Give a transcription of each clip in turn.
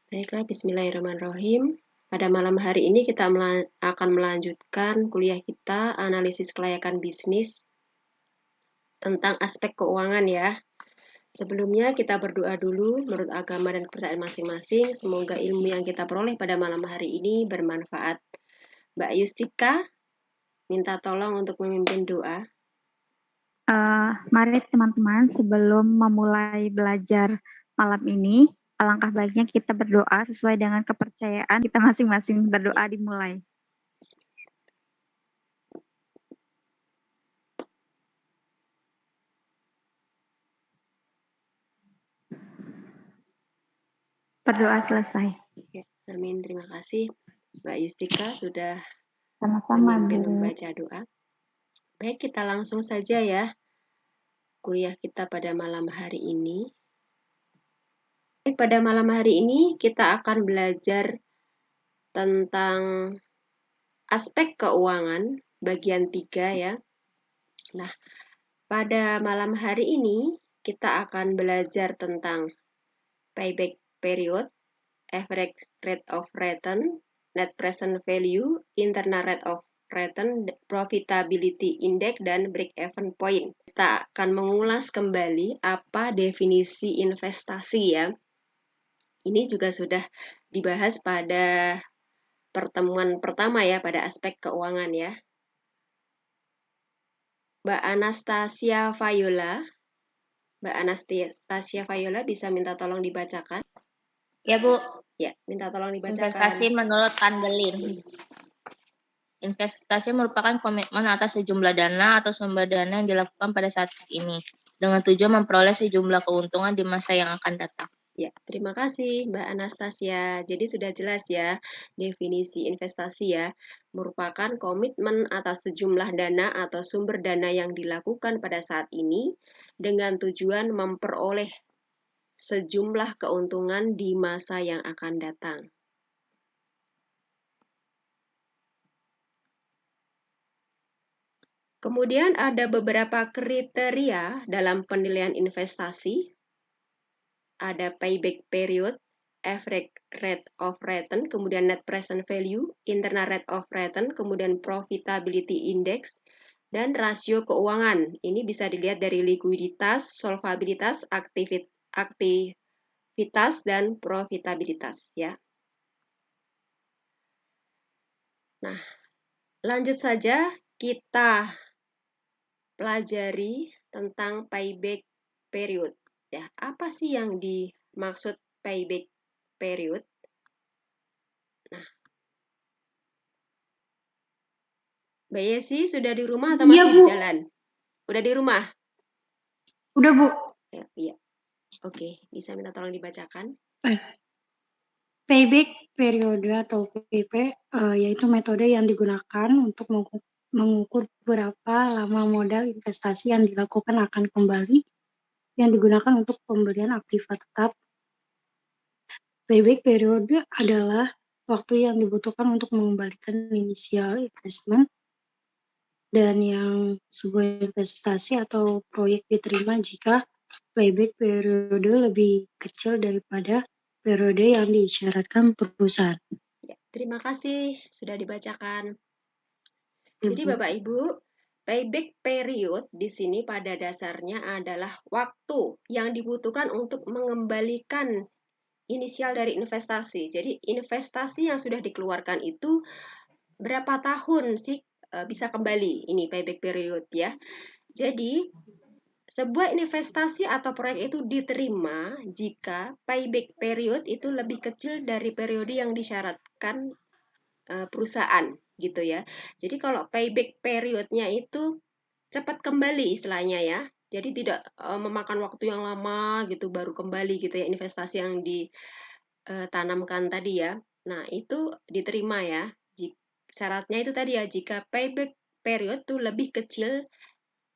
Baiklah, bismillahirrahmanirrahim. Pada malam hari ini kita akan melanjutkan kuliah kita analisis kelayakan bisnis tentang aspek keuangan ya. Sebelumnya kita berdoa dulu menurut agama dan kepercayaan masing-masing. Semoga ilmu yang kita peroleh pada malam hari ini bermanfaat. Mbak Yustika, minta tolong untuk memimpin doa. Mari teman-teman, sebelum memulai belajar malam ini, alangkah baiknya kita berdoa sesuai dengan kepercayaan kita masing-masing. Berdoa dimulai. Berdoa selesai. Amin, terima kasih Mbak Yustika sudah Sama-sama, memimpin Bu. membaca doa. Baik, kita langsung saja ya kuliah kita pada malam hari ini. Pada malam hari ini kita akan belajar tentang aspek keuangan bagian 3 ya. Nah, pada malam hari ini kita akan belajar tentang payback period, average rate of return, net present value, internal rate of return, profitability index, dan break-even point. Kita akan mengulas kembali apa definisi investasi ya. Ini juga sudah dibahas pada pertemuan pertama ya, pada aspek keuangan ya. Mbak Anastasia Fayola bisa minta tolong dibacakan? Ya, Bu. Ya, minta tolong dibacakan. Investasi menurut Kandelin. Investasi merupakan komitmen atas sejumlah dana atau sumber dana yang dilakukan pada saat ini dengan tujuan memperoleh sejumlah keuntungan di masa yang akan datang. Ya, terima kasih Mbak Anastasia. Jadi sudah jelas ya definisi investasi ya, merupakan komitmen atas sejumlah dana atau sumber dana yang dilakukan pada saat ini dengan tujuan memperoleh sejumlah keuntungan di masa yang akan datang. Kemudian ada beberapa kriteria dalam penilaian investasi. Ada payback period, average rate of return, kemudian net present value, internal rate of return, kemudian profitability index, dan rasio keuangan. Ini bisa dilihat dari likuiditas, solvabilitas, aktivitas, dan profitabilitas ya. Nah, lanjut saja kita pelajari tentang payback period. Ya, apa sih yang dimaksud payback period? Nah, Mbak Yesi sudah di rumah atau masih di jalan? Udah di rumah? Udah, Bu. Ya, iya. Oke, bisa minta tolong dibacakan? Payback periode atau PPP yaitu metode yang digunakan untuk mengukur berapa lama modal investasi yang dilakukan akan kembali yang digunakan untuk pembelian aktiva tetap. Payback periode adalah waktu yang dibutuhkan untuk mengembalikan initial investment dan yang sebuah investasi atau proyek diterima jika payback periode lebih kecil daripada periode yang diisyaratkan perusahaan. Ya, terima kasih sudah dibacakan. Jadi Bapak Ibu, payback period di sini pada dasarnya adalah waktu yang dibutuhkan untuk mengembalikan inisial dari investasi. Jadi investasi yang sudah dikeluarkan itu berapa tahun sih bisa kembali? Ini payback period ya. Jadi sebuah investasi atau proyek itu diterima jika payback period itu lebih kecil dari periode yang disyaratkan perusahaan gitu ya. Jadi kalau payback periodnya itu cepat kembali istilahnya ya. Jadi tidak memakan waktu yang lama gitu baru kembali gitu ya investasi yang ditanamkan tadi ya. Nah, itu diterima ya. Syaratnya itu tadi ya, jika payback period itu lebih kecil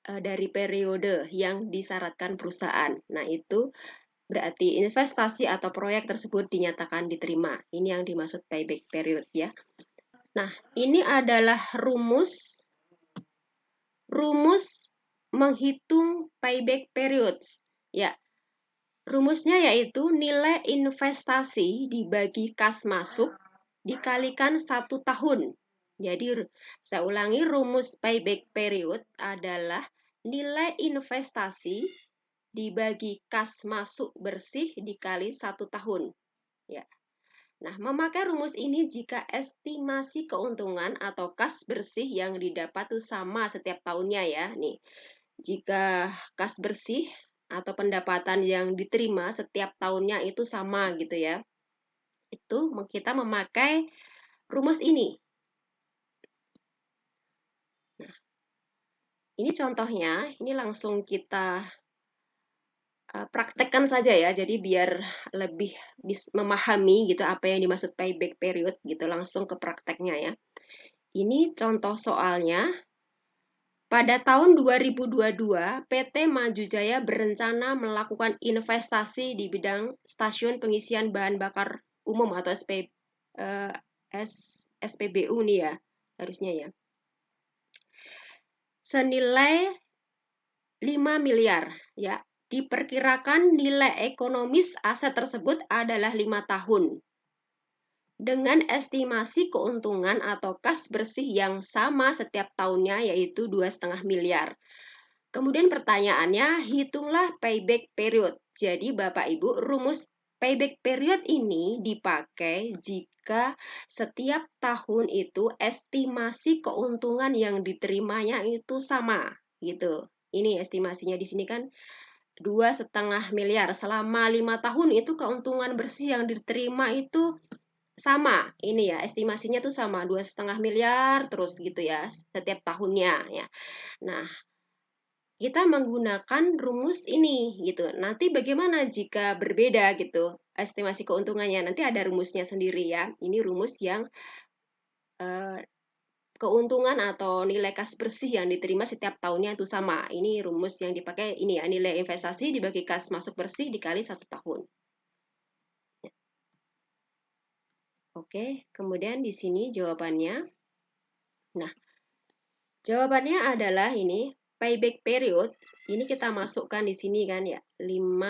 dari periode yang disyaratkan perusahaan. Nah, itu berarti investasi atau proyek tersebut dinyatakan diterima. Ini yang dimaksud payback period ya. Nah, ini adalah rumus menghitung payback periods. Ya. Rumusnya yaitu nilai investasi dibagi kas masuk dikalikan 1 tahun. Jadi saya ulangi, rumus payback period adalah nilai investasi dibagi kas masuk bersih dikali 1 tahun. Ya. Nah, memakai rumus ini jika estimasi keuntungan atau kas bersih yang didapat itu sama setiap tahunnya ya. Nih, jika kas bersih atau pendapatan yang diterima setiap tahunnya itu sama gitu ya. Itu kita memakai rumus ini. Nah, ini contohnya, ini langsung kita praktekkan saja ya, jadi biar lebih memahami gitu apa yang dimaksud payback period gitu, langsung ke prakteknya ya. Ini contoh soalnya. Pada tahun 2022, PT Maju Jaya berencana melakukan investasi di bidang stasiun pengisian bahan bakar umum atau SPBU nih ya, harusnya ya. Senilai 5 miliar ya. Diperkirakan nilai ekonomis aset tersebut adalah 5 tahun. Dengan estimasi keuntungan atau kas bersih yang sama setiap tahunnya yaitu 2,5 miliar. Kemudian pertanyaannya, hitunglah payback period. Jadi Bapak Ibu, rumus payback period ini dipakai jika setiap tahun itu estimasi keuntungan yang diterimanya itu sama gitu. Ini estimasinya di sini kan 2,5 miliar. Selama 5 tahun itu keuntungan bersih yang diterima itu sama. Ini ya, estimasinya tuh sama 2,5 miliar terus gitu ya setiap tahunnya ya. Nah, kita menggunakan rumus ini gitu. Nanti bagaimana jika berbeda gitu estimasi keuntungannya? Nanti ada rumusnya sendiri ya. Ini rumus yang keuntungan atau nilai kas bersih yang diterima setiap tahunnya itu sama. Ini rumus yang dipakai ini ya, nilai investasi dibagi kas masuk bersih dikali 1 tahun. Oke, kemudian di sini jawabannya. Nah, jawabannya adalah ini payback period. Ini kita masukkan di sini kan ya. 5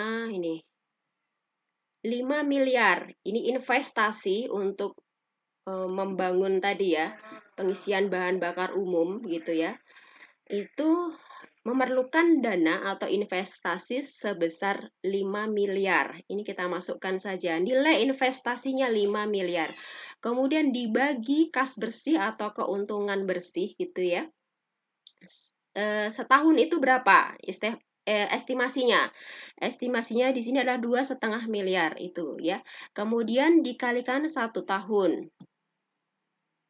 miliar. Ini investasi untuk membangun tadi ya, pengisian bahan bakar umum gitu ya. Itu memerlukan dana atau investasi sebesar 5 miliar. Ini kita masukkan saja. Nilai investasinya 5 miliar. Kemudian dibagi kas bersih atau keuntungan bersih gitu ya. Setahun itu berapa? Estimasinya. Estimasinya di sini adalah 2,5 miliar itu ya. Kemudian dikalikan 1 tahun.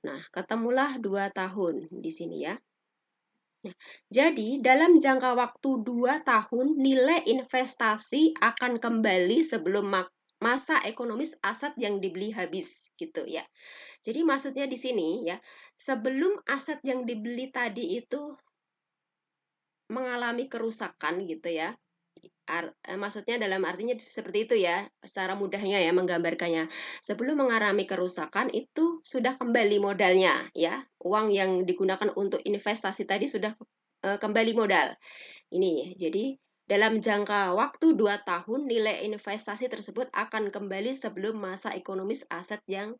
Nah, ketemulah 2 tahun di sini ya. Nah, jadi dalam jangka waktu 2 tahun nilai investasi akan kembali sebelum masa ekonomis aset yang dibeli habis gitu ya. Jadi maksudnya di sini ya, sebelum aset yang dibeli tadi itu mengalami kerusakan gitu ya. Maksudnya dalam artinya seperti itu ya, secara mudahnya ya menggambarkannya. Sebelum mengalami kerusakan itu sudah kembali modalnya ya. Uang yang digunakan untuk investasi tadi sudah kembali modal. Ini jadi dalam jangka waktu 2 tahun nilai investasi tersebut akan kembali sebelum masa ekonomis aset yang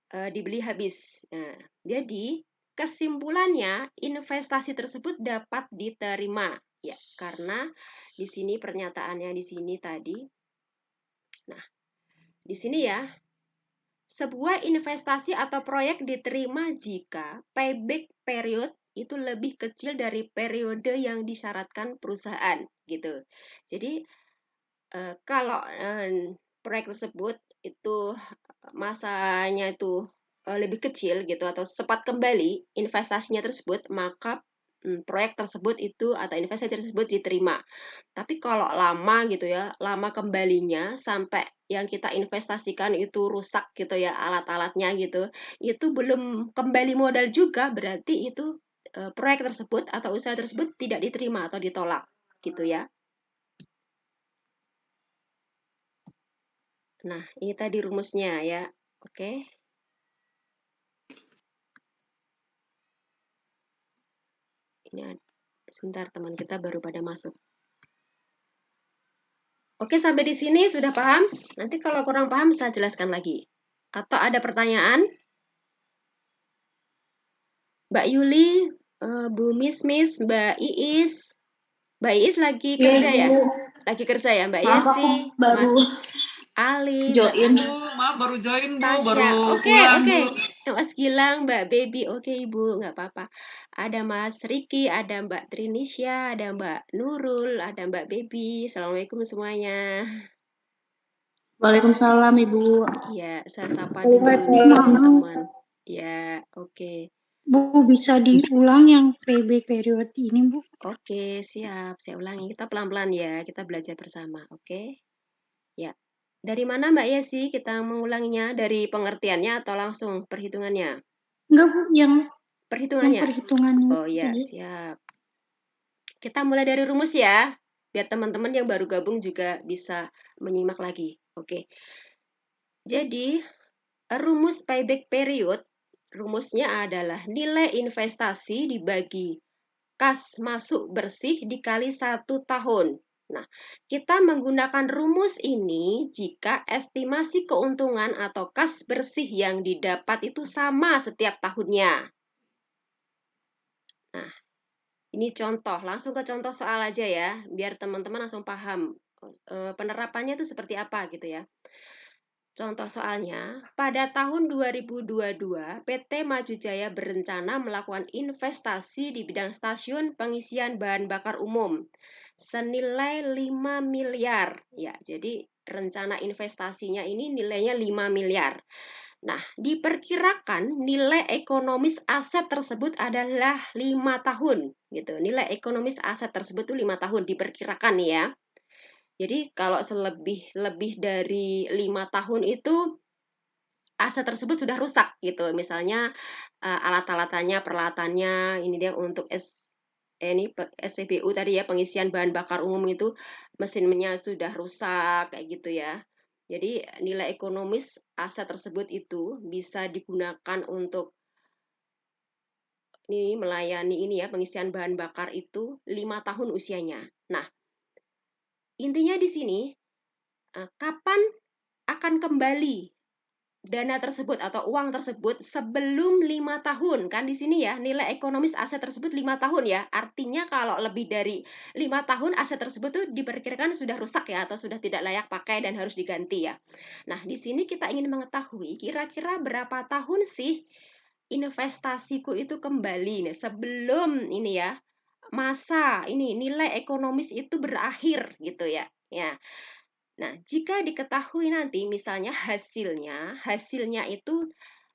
dibeli habis. Nah, jadi kesimpulannya investasi tersebut dapat diterima ya, karena di sini pernyataannya di sini tadi. Nah, di sini ya, sebuah investasi atau proyek diterima jika payback period itu lebih kecil dari periode yang disyaratkan perusahaan gitu. Jadi kalau proyek tersebut itu masanya itu lebih kecil gitu atau cepat kembali investasinya tersebut, maka proyek tersebut itu atau investasi tersebut diterima. Tapi kalau lama gitu ya, lama kembalinya sampai yang kita investasikan itu rusak gitu ya alat-alatnya gitu, itu belum kembali modal juga, berarti itu proyek tersebut atau usaha tersebut tidak diterima atau ditolak gitu ya. Nah, ini tadi rumusnya ya. Oke. Ini sebentar, teman kita baru pada masuk. Oke, sampai di sini sudah paham? Nanti kalau kurang paham saya jelaskan lagi. Atau ada pertanyaan? Mbak Yuli, Bu Miss, Mbak Iis. Mbak Iis lagi kerja ya? Lagi kerja ya, Mbak Maaf, aku Yesi, baru Mas Ali, Mbak join. Bu, maaf baru join Bu, Tasya. baru Oke, pulang oke. Bu. Mas Gilang, Mbak Baby. Oke, Ibu, nggak apa-apa. Ada Mas Riki, ada Mbak Trinisha, ada Mbak Nurul, ada Mbak Baby. Assalamualaikum semuanya. Waalaikumsalam Ibu. Ya, saya sapa dulu nih teman-teman. Ya, oke. Bu, bisa diulang yang payback period ini, Bu? Oke, siap. Saya ulangi. Kita pelan-pelan ya. Kita belajar bersama, oke? Ya. Dari mana Mbak Yesi kita mengulanginya? Dari pengertiannya atau langsung perhitungannya? Enggak, Bu, yang Perhitungannya. perhitungannya. Oh ya, siap. Kita mulai dari rumus ya, biar teman-teman yang baru gabung juga bisa menyimak lagi. Oke. Jadi, rumus payback period, rumusnya adalah nilai investasi dibagi kas masuk bersih dikali 1 tahun. Nah, kita menggunakan rumus ini jika estimasi keuntungan atau kas bersih yang didapat itu sama setiap tahunnya. Nah, ini contoh, langsung ke contoh soal aja ya, biar teman-teman langsung paham penerapannya itu seperti apa gitu ya. Contoh soalnya, pada tahun 2022, PT Maju Jaya berencana melakukan investasi di bidang stasiun pengisian bahan bakar umum senilai 5 miliar. Ya, jadi rencana investasinya ini nilainya 5 miliar. Nah, diperkirakan nilai ekonomis aset tersebut adalah 5 tahun gitu. Nilai ekonomis aset tersebut itu 5 tahun diperkirakan ya. Jadi kalau lebih dari 5 tahun itu aset tersebut sudah rusak gitu. Misalnya alat-alatannya, peralatannya, ini dia untuk SPBU tadi ya, pengisian bahan bakar umum itu mesinnya sudah rusak kayak gitu ya. Jadi nilai ekonomis aset tersebut itu bisa digunakan untuk ini melayani ini ya, pengisian bahan bakar itu 5 tahun usianya. Nah, intinya di sini kapan akan kembali dana tersebut atau uang tersebut sebelum 5 tahun. Kan di sini ya, nilai ekonomis aset tersebut 5 tahun ya. Artinya kalau lebih dari 5 tahun aset tersebut tuh diperkirakan sudah rusak ya, atau sudah tidak layak pakai dan harus diganti ya. Nah, di sini kita ingin mengetahui kira-kira berapa tahun sih investasiku itu kembali nih sebelum ini ya, masa ini nilai ekonomis itu berakhir gitu ya. Ya. Nah, jika diketahui nanti misalnya hasilnya itu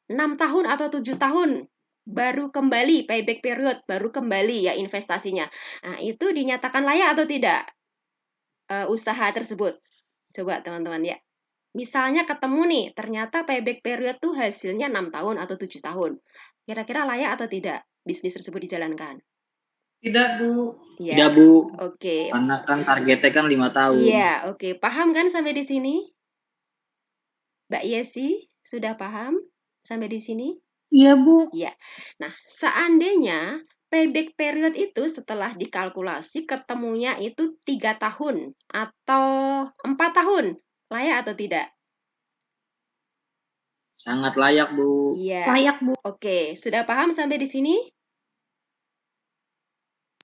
6 tahun atau 7 tahun baru kembali payback period, baru kembali ya investasinya. Nah, itu dinyatakan layak atau tidak usaha tersebut? Coba teman-teman ya. Misalnya ketemu nih, ternyata payback period tuh hasilnya 6 tahun atau 7 tahun. Kira-kira layak atau tidak bisnis tersebut dijalankan? Tidak Bu. Ya. Tidak Bu, Oke. karena kan targetnya kan 5 tahun. Iya, oke. Paham kan sampai di sini? Mbak Yesi, sudah paham sampai di sini? Iya, Bu. Ya. Nah, seandainya payback period itu setelah dikalkulasi ketemunya itu 3 tahun atau 4 tahun, layak atau tidak? Sangat layak Bu. Iya. Layak, Bu. Oke, sudah paham sampai di sini?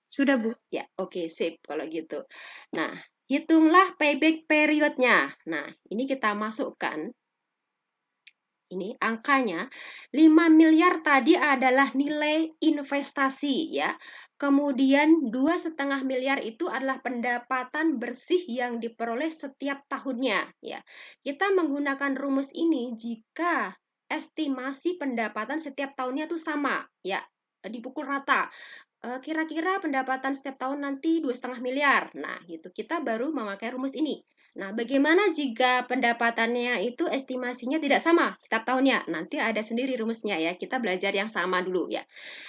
Sudah, Bu. Ya, oke, sip kalau gitu. Nah, hitunglah payback periodnya. Nah, ini kita masukkan. Ini angkanya 5 miliar tadi adalah nilai investasi ya. Kemudian 2,5 miliar itu adalah pendapatan bersih yang diperoleh setiap tahunnya ya. Kita menggunakan rumus ini jika estimasi pendapatan setiap tahunnya itu sama ya, dipukul rata. Kira-kira pendapatan setiap tahun nanti 2,5 miliar. Nah, gitu. Kita baru memakai rumus ini. Nah, bagaimana jika pendapatannya itu estimasinya tidak sama setiap tahunnya? Nanti ada sendiri rumusnya ya. Kita belajar yang sama dulu ya.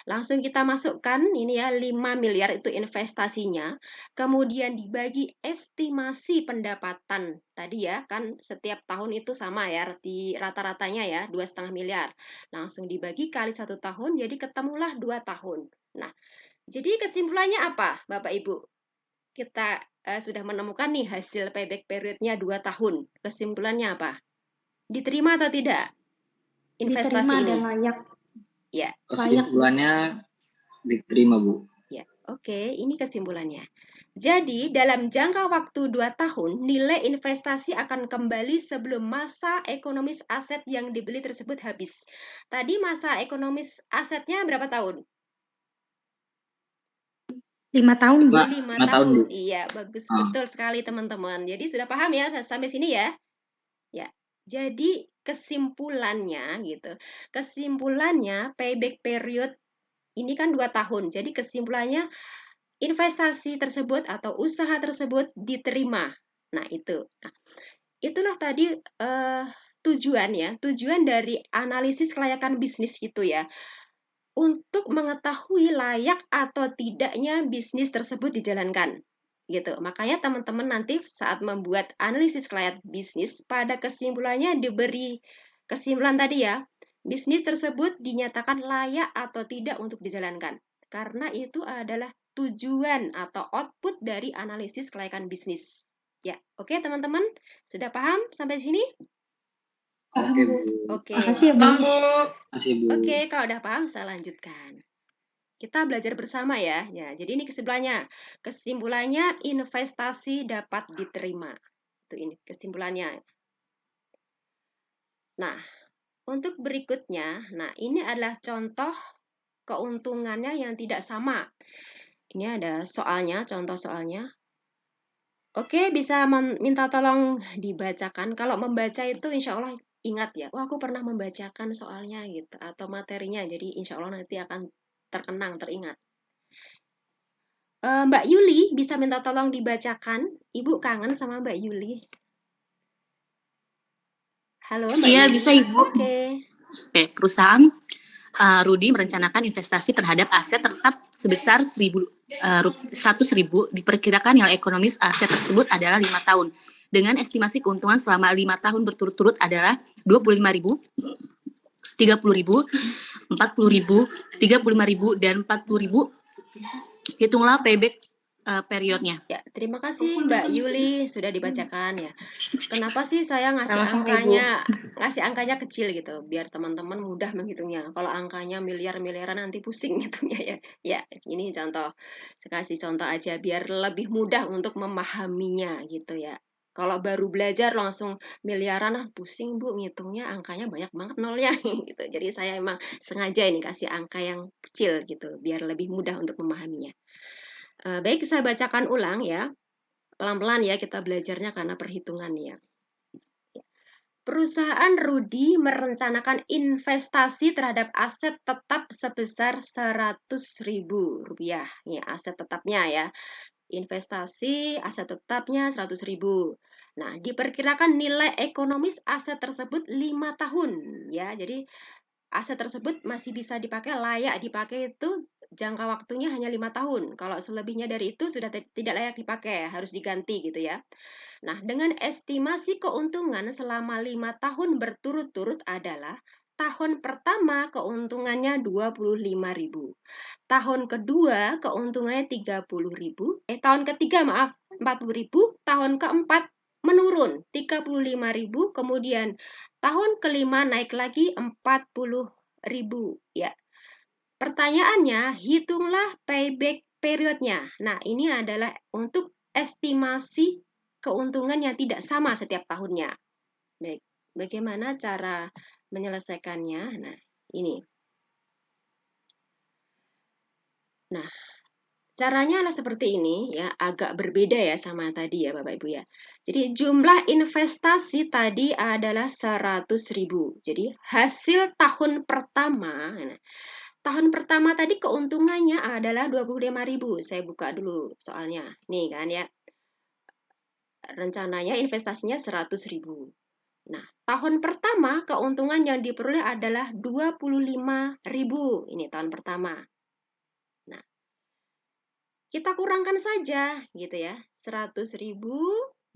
Langsung kita masukkan ini ya 5 miliar itu investasinya. Kemudian dibagi estimasi pendapatan. Tadi ya kan setiap tahun itu sama ya di rata-ratanya ya 2,5 miliar. Langsung dibagi kali 1 tahun jadi ketemulah 2 tahun. Nah, jadi kesimpulannya apa Bapak Ibu? kita sudah menemukan nih hasil payback periodnya 2 tahun. Kesimpulannya apa? Diterima atau tidak investasi Diterima ini? dan layak. Ya, Kesimpulannya diterima, Bu. ya. Oke, ini kesimpulannya. Jadi, dalam jangka waktu 2 tahun, nilai investasi akan kembali sebelum masa ekonomis aset yang dibeli tersebut habis. Tadi masa ekonomis asetnya berapa tahun? 5 tahun, Bu. 5 5 tahun, Bu. Iya, bagus. Ah. Betul sekali, teman-teman. Jadi, sudah paham ya sampai sini ya? Ya. Jadi, kesimpulannya gitu. Kesimpulannya, payback period ini kan 2 tahun. Jadi, kesimpulannya investasi tersebut atau usaha tersebut diterima. Nah, itu. Nah, itulah tadi tujuan ya. Tujuan dari analisis kelayakan bisnis gitu ya. Untuk mengetahui layak atau tidaknya bisnis tersebut dijalankan. Gitu. Makanya teman-teman nanti saat membuat analisis kelayakan bisnis, pada kesimpulannya diberi kesimpulan tadi ya. Bisnis tersebut dinyatakan layak atau tidak untuk dijalankan. Karena itu adalah tujuan atau output dari analisis kelayakan bisnis. Ya, oke teman-teman, sudah paham sampai sini? Paham, Oke, Bu. Bu. Oke. Makasih ya, Bu. Paham, Bu. Makasih, Bu. Oke, kalau udah paham saya lanjutkan. Kita belajar bersama ya. Ya, jadi ini kesimpulannya. Kesimpulannya investasi dapat diterima. Itu ini kesimpulannya. Nah, untuk berikutnya, nah ini adalah contoh keuntungannya yang tidak sama. Ini ada soalnya, contoh soalnya. Oke, bisa minta tolong dibacakan. Kalau membaca itu insya Allah ingat ya. Wah, aku pernah membacakan soalnya gitu atau materinya. Jadi insya Allah nanti akan terkenang, teringat. Mbak Yuli bisa minta tolong dibacakan. Ibu kangen sama Mbak Yuli. Halo Mbak Iya, Yuli. bisa Ibu. Oke. Perusahaan Rudi merencanakan investasi terhadap aset tetap sebesar 100.000. Diperkirakan nilai ekonomis aset tersebut adalah 5 tahun. Dengan estimasi keuntungan selama 5 tahun berturut-turut adalah 25.000, 30.000, 40.000, 35.000, dan 40.000. Hitunglah payback periodnya. Ya, terima kasih Mbak Yuli sudah dibacakan ya. Kenapa sih saya ngasih Sama-sama, ngasih angkanya kecil gitu, biar teman-teman mudah menghitungnya. Kalau angkanya miliar-miliaran nanti pusing ngitungnya ya. Ya, ini contoh. Saya kasih contoh aja biar lebih mudah untuk memahaminya gitu ya. Kalau baru belajar langsung miliaran pusing Bu ngitungnya, angkanya banyak banget nolnya gitu. Jadi saya emang sengaja ini kasih angka yang kecil gitu biar lebih mudah untuk memahaminya. Baik, saya bacakan ulang ya. Pelan-pelan ya kita belajarnya karena perhitungan ya. Perusahaan Rudi merencanakan investasi terhadap aset tetap sebesar Rp100.000. Ini aset tetapnya ya. Investasi aset tetapnya 100.000. Nah, diperkirakan nilai ekonomis aset tersebut 5 tahun ya. Jadi aset tersebut masih bisa dipakai, layak dipakai itu jangka waktunya hanya 5 tahun. Kalau selebihnya dari itu sudah tidak layak dipakai, harus diganti gitu ya. Nah, dengan estimasi keuntungan selama 5 tahun berturut-turut adalah tahun pertama keuntungannya 25.000. Tahun kedua keuntungannya 30.000. Tahun ketiga maaf 40.000. Tahun keempat menurun 35.000. Kemudian tahun kelima naik lagi 40.000 ya. Pertanyaannya, hitunglah payback periodnya. Nah, ini adalah untuk estimasi keuntungan yang tidak sama setiap tahunnya. Baik, bagaimana cara menyelesaikannya? Nah, ini. Nah, caranya adalah seperti ini ya, agak berbeda ya sama tadi ya Bapak Ibu ya. Jadi jumlah investasi tadi adalah 100.000. Jadi hasil tahun pertama, nah, tahun pertama tadi keuntungannya adalah 25.000. Saya buka dulu soalnya. Nih kan ya. Rencananya investasinya 100.000. Nah, tahun pertama keuntungan yang diperoleh adalah 25.000. Ini tahun pertama. Nah, kita kurangkan saja gitu ya. 100.000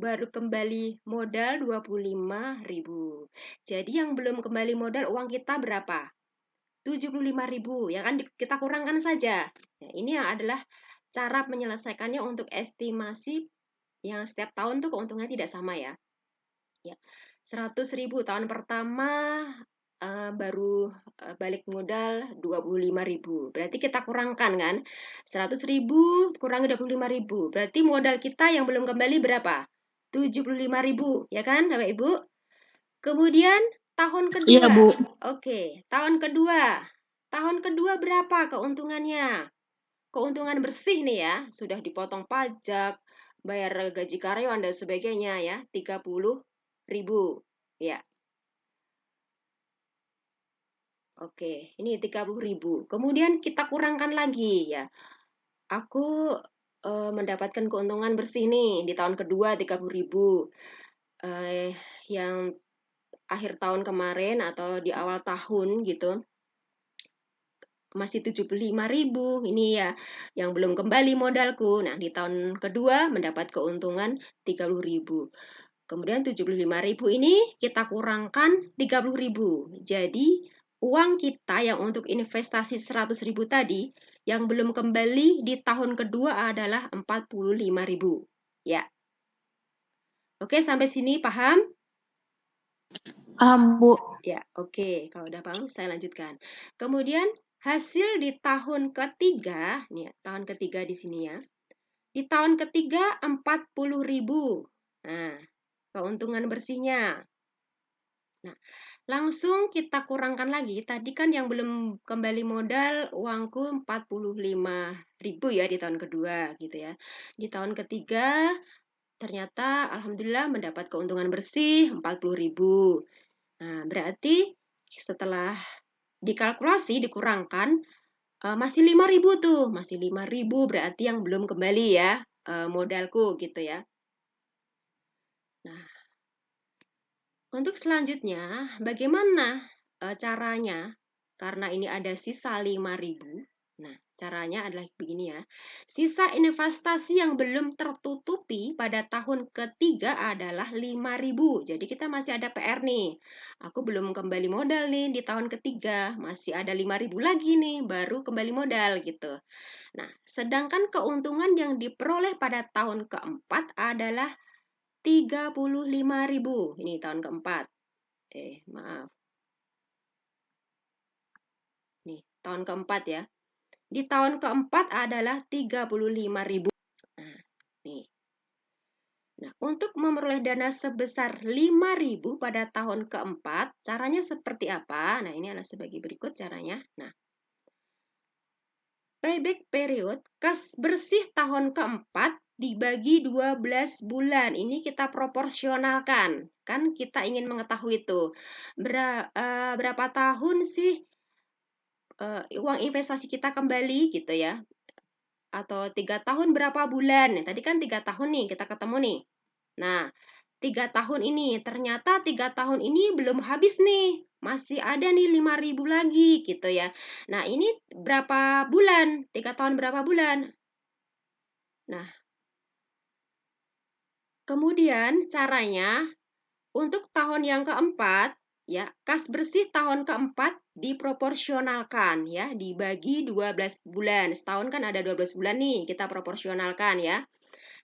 baru kembali modal 25.000. Jadi yang belum kembali modal uang kita berapa? 75.000 ya kan, kita kurangkan saja. Nah, ini adalah cara menyelesaikannya untuk estimasi yang setiap tahun tuh keuntungannya tidak sama ya. Ya, 100.000 tahun pertama baru balik modal 25.000. Berarti kita kurangkan kan? 100.000 kurangi 25.000. Berarti modal kita yang belum kembali berapa? 75.000, ya kan, Bapak Ibu? Kemudian tahun kedua. Iya, Bu. Oke, tahun kedua. Tahun kedua berapa keuntungannya? Keuntungan bersih nih ya, sudah dipotong pajak, bayar gaji karyawan dan sebagainya ya, 30.000 ya. Oke, ini 30.000. Kemudian kita kurangkan lagi ya. Aku mendapatkan keuntungan bersih nih di tahun kedua 30.000. Yang akhir tahun kemarin atau di awal tahun gitu masih 75.000 ini ya yang belum kembali modalku. Nah, di tahun kedua mendapat keuntungan 30.000. Kemudian 75.000 ini kita kurangkan 30.000. Jadi uang kita yang untuk investasi 100.000 tadi yang belum kembali di tahun kedua adalah 45.000. Ya. Oke, sampai sini paham? Paham, Bu. Ya, oke. Kalau udah paham, saya lanjutkan. Kemudian hasil di tahun ketiga, nih ya, tahun ketiga di sini ya. Di tahun ketiga 40.000. Nah, keuntungan bersihnya. Nah, langsung kita kurangkan lagi. Tadi kan yang belum kembali modal uangku 45.000 ya di tahun kedua gitu ya. Di tahun ketiga ternyata alhamdulillah mendapat keuntungan bersih 40.000. Nah, berarti setelah dikalkulasi dikurangkan masih 5.000 tuh, masih 5.000 berarti yang belum kembali ya modalku gitu ya. Nah, untuk selanjutnya bagaimana caranya? Karena ini ada sisa 5.000. Nah, caranya adalah begini ya. Sisa investasi yang belum tertutupi pada tahun ketiga adalah 5.000. Jadi kita masih ada PR nih. Aku belum kembali modal nih di tahun ketiga. Masih ada 5.000 lagi nih baru kembali modal gitu. Nah, sedangkan keuntungan yang diperoleh pada tahun keempat adalah 35.000. Ini tahun keempat. Maaf. Nih, tahun keempat ya. Di tahun keempat adalah 35.000. Nah, nih. Nah, untuk memperoleh dana sebesar 5.000 pada tahun keempat, caranya seperti apa? Nah, ini adalah sebagai berikut caranya. Nah, payback period, kas bersih tahun keempat dibagi 12 bulan. Ini kita proporsionalkan. Kan kita ingin mengetahui itu. Berapa tahun sih uang investasi kita kembali gitu ya. Atau 3 tahun berapa bulan. Nah, tadi kan 3 tahun nih kita ketemu nih. Nah, 3 tahun ini. Ternyata 3 tahun ini belum habis nih. Masih ada nih 5.000 lagi gitu ya. Nah, ini berapa bulan? 3 tahun berapa bulan? Nah, kemudian caranya untuk tahun yang keempat, ya, kas bersih tahun keempat diproporsionalkan ya, dibagi 12 bulan. Setahun kan ada 12 bulan nih, kita proporsionalkan ya.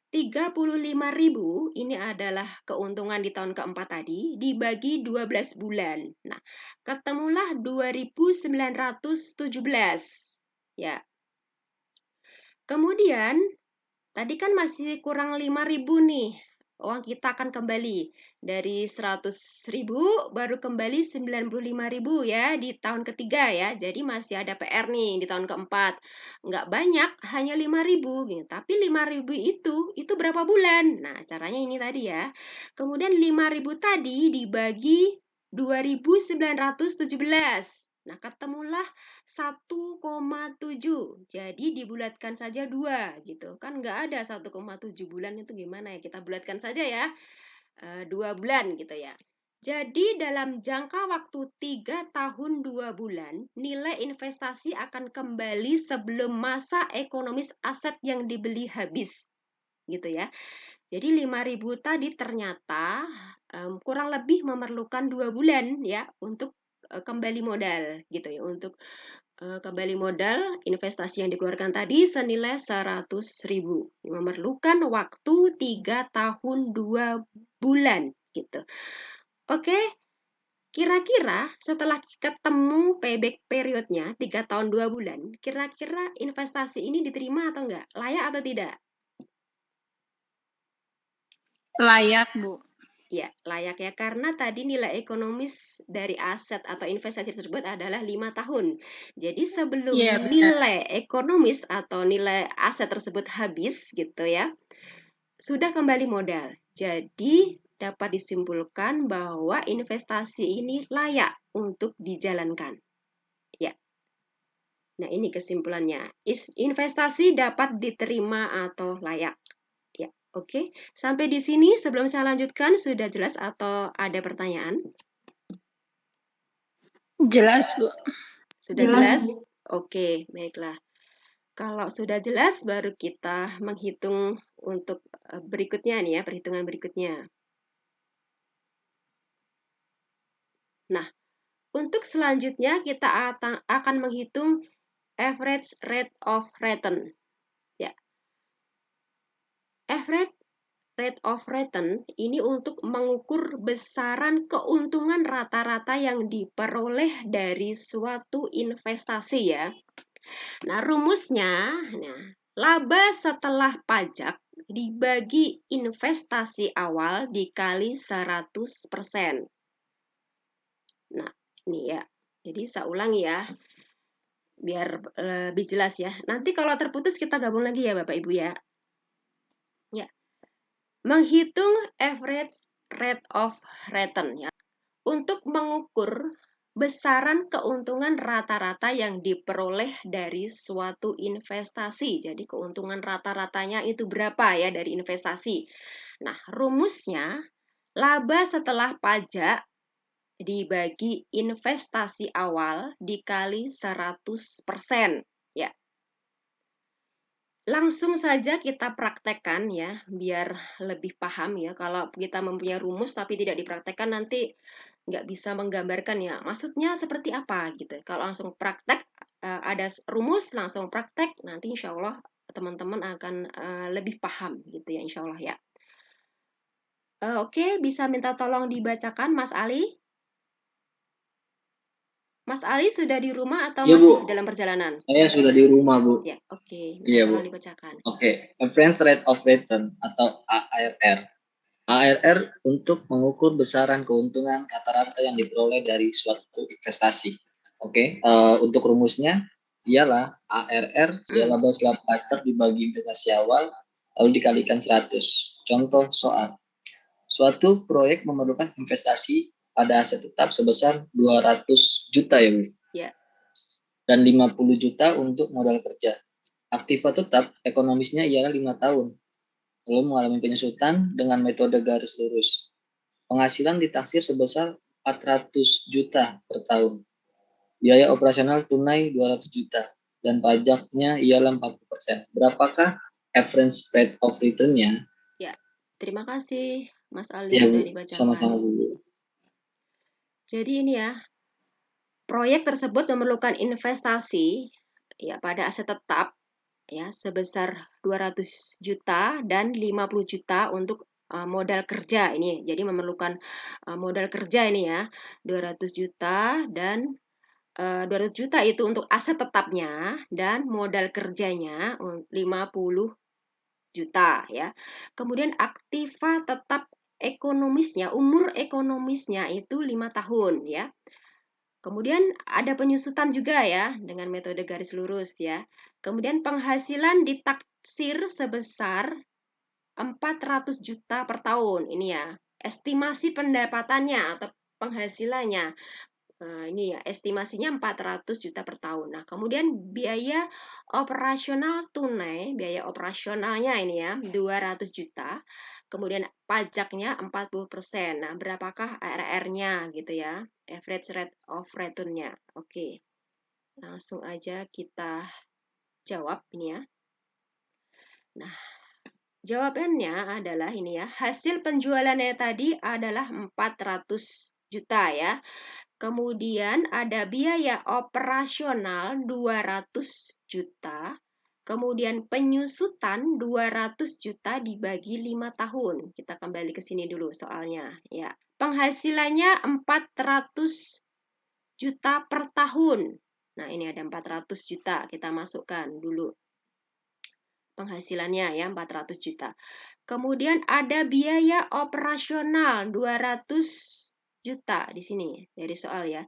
35.000 ini adalah keuntungan di tahun keempat tadi dibagi 12 bulan. Nah, ketemulah 2.917. Ya. Kemudian tadi kan masih kurang 5.000 nih. Uang kita akan kembali dari 100.000 baru kembali 95.000 ya di tahun ketiga ya. Jadi masih ada PR nih di tahun keempat. Nggak banyak, hanya 5.000 gitu. Tapi 5.000 itu berapa bulan? Nah, caranya ini tadi ya. Kemudian 5.000 tadi dibagi 2.917. Nah, ketemulah 1,7. Jadi dibulatkan saja 2 gitu. Kan nggak ada 1,7 bulan itu gimana ya? Kita bulatkan saja ya. 2 bulan gitu ya. Jadi dalam jangka waktu 3 tahun 2 bulan, nilai investasi akan kembali sebelum masa ekonomis aset yang dibeli habis. Gitu ya. Jadi 5.000 tadi ternyata kurang lebih memerlukan 2 bulan ya untuk kembali modal gitu ya, untuk kembali modal investasi yang dikeluarkan tadi senilai 100.000. Memerlukan waktu 3 tahun 2 bulan gitu. Oke, kira-kira setelah ketemu payback periodnya 3 tahun 2 bulan, kira-kira investasi ini diterima atau enggak? Layak atau tidak? Layak, Bu. Ya, layak ya, karena tadi nilai ekonomis dari aset atau investasi tersebut adalah 5 tahun. Jadi sebelum Iya, benar. nilai ekonomis atau nilai aset tersebut habis gitu ya, sudah kembali modal. Jadi dapat disimpulkan bahwa investasi ini layak untuk dijalankan. Ya. Nah, ini kesimpulannya. Investasi dapat diterima atau layak. Ya, oke. Sampai di sini sebelum saya lanjutkan sudah jelas atau ada pertanyaan? Jelas, Bu. Sudah Jelas, jelas? Bu. Oke, baiklah. Kalau sudah jelas baru kita menghitung untuk berikutnya nih ya, perhitungan berikutnya. Nah, untuk selanjutnya kita akan menghitung average rate of return. Ya. Average rate of return ini untuk mengukur besaran keuntungan rata-rata yang diperoleh dari suatu investasi ya. Nah, rumusnya, laba setelah pajak dibagi investasi awal dikali 100%. Nah, ini ya. Jadi saya ulangi ya, biar lebih jelas ya. Nanti kalau terputus kita gabung lagi ya Bapak Ibu ya. Ya. Menghitung average rate of return ya. Untuk mengukur besaran keuntungan rata-rata yang diperoleh dari suatu investasi. Jadi keuntungan rata-ratanya itu berapa ya dari investasi. Nah, rumusnya laba setelah pajak dibagi investasi awal dikali 100%. Ya. Langsung saja kita praktekkan ya, biar lebih paham ya. Kalau kita mempunyai rumus tapi tidak dipraktekkan nanti nggak bisa menggambarkan ya. Maksudnya seperti apa gitu. Kalau langsung praktek, ada rumus langsung praktek, nanti insya Allah teman-teman akan lebih paham gitu ya insya Allah ya. Oke, bisa minta tolong dibacakan Mas Ali? Mas Ali sudah di rumah atau Iya, masih Bu. dalam perjalanan? Saya sudah di rumah, Bu. Ya, oke. Iya, Tolong Bu. dibacakan. Oke. Average rate of return atau ARR. ARR untuk mengukur besaran keuntungan rata-rata yang diperoleh dari suatu investasi. Oke. Untuk rumusnya ialah ARR laba setelah pajak dibagi investasi awal lalu dikalikan 100. Contoh soal. Suatu proyek memerlukan investasi pada aset tetap sebesar 200 juta ya, Bu. Ya. Dan 50 juta untuk modal kerja. Aktiva tetap ekonomisnya ialah 5 tahun. Lalu mengalami penyusutan dengan metode garis lurus. Penghasilan ditaksir sebesar 400 juta per tahun. Biaya operasional tunai 200 juta. Dan pajaknya ialah 40%. Berapakah average rate of return-nya? Ya, terima kasih Mas Ali Ya, sudah Bu. dibacakan. Sama-sama, Bu. Jadi ini ya, proyek tersebut memerlukan investasi ya pada aset tetap ya sebesar 200 juta dan 50 juta untuk modal kerja ini. Jadi memerlukan modal kerja ini ya, 200 juta dan 200 juta itu untuk aset tetapnya dan modal kerjanya 50 juta ya. Kemudian aktiva tetap ekonomisnya, umur ekonomisnya itu 5 tahun ya. Kemudian ada penyusutan juga ya dengan metode garis lurus ya. Kemudian penghasilan ditaksir sebesar 400 juta per tahun. Ini ya, estimasi pendapatannya atau penghasilannya. Ini ya, estimasinya 400 juta per tahun. Nah, kemudian biaya operasional tunai, biaya operasionalnya ini ya, 200 juta. Kemudian pajaknya 40%. Nah, berapakah ARR-nya gitu ya? Average rate of return-nya. Oke. Langsung aja kita jawab ini ya. Nah, jawabannya adalah ini ya. Hasil penjualannya tadi adalah 400 juta ya. Kemudian ada biaya operasional 200 juta. Kemudian penyusutan 200 juta dibagi 5 tahun. Kita kembali ke sini dulu soalnya. Ya, penghasilannya 400 juta per tahun. Nah, ini ada 400 juta. Kita masukkan dulu penghasilannya ya, 400 juta. Kemudian ada biaya operasional 200 juta di sini dari soal ya.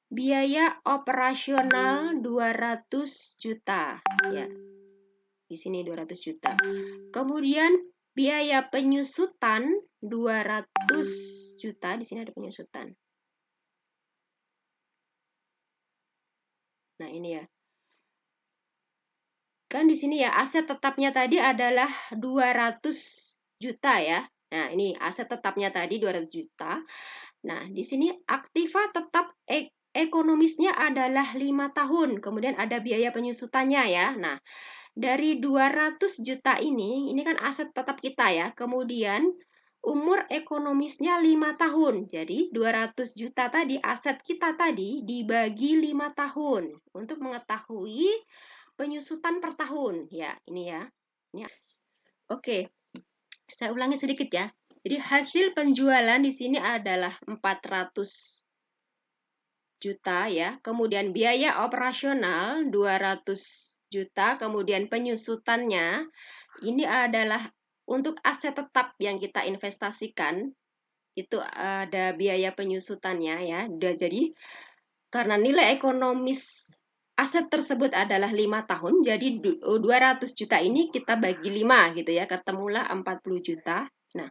Biaya operasional 200 juta ya. Di sini 200 juta. Kemudian biaya penyusutan 200 juta, di sini ada penyusutan. Nah, ini ya. Kan di sini ya aset tetapnya tadi adalah 200 juta ya. Nah, ini aset tetapnya tadi 200 juta. Nah, di sini aktiva tetap ekonomisnya adalah 5 tahun. Kemudian ada biaya penyusutannya ya. Nah, dari 200 juta ini kan aset tetap kita ya. Kemudian umur ekonomisnya 5 tahun. Jadi 200 juta tadi, aset kita tadi dibagi 5 tahun. Untuk mengetahui penyusutan per tahun. Ya, ini ya. Oke, saya ulangi sedikit ya. Jadi hasil penjualan di sini adalah 400 juta ya. Kemudian biaya operasional 200 juta, kemudian penyusutannya ini adalah untuk aset tetap yang kita investasikan. Itu ada biaya penyusutannya ya. Jadi karena nilai ekonomis aset tersebut adalah 5 tahun, jadi 200 juta ini kita bagi 5 gitu ya, ketemulah 40 juta. Nah,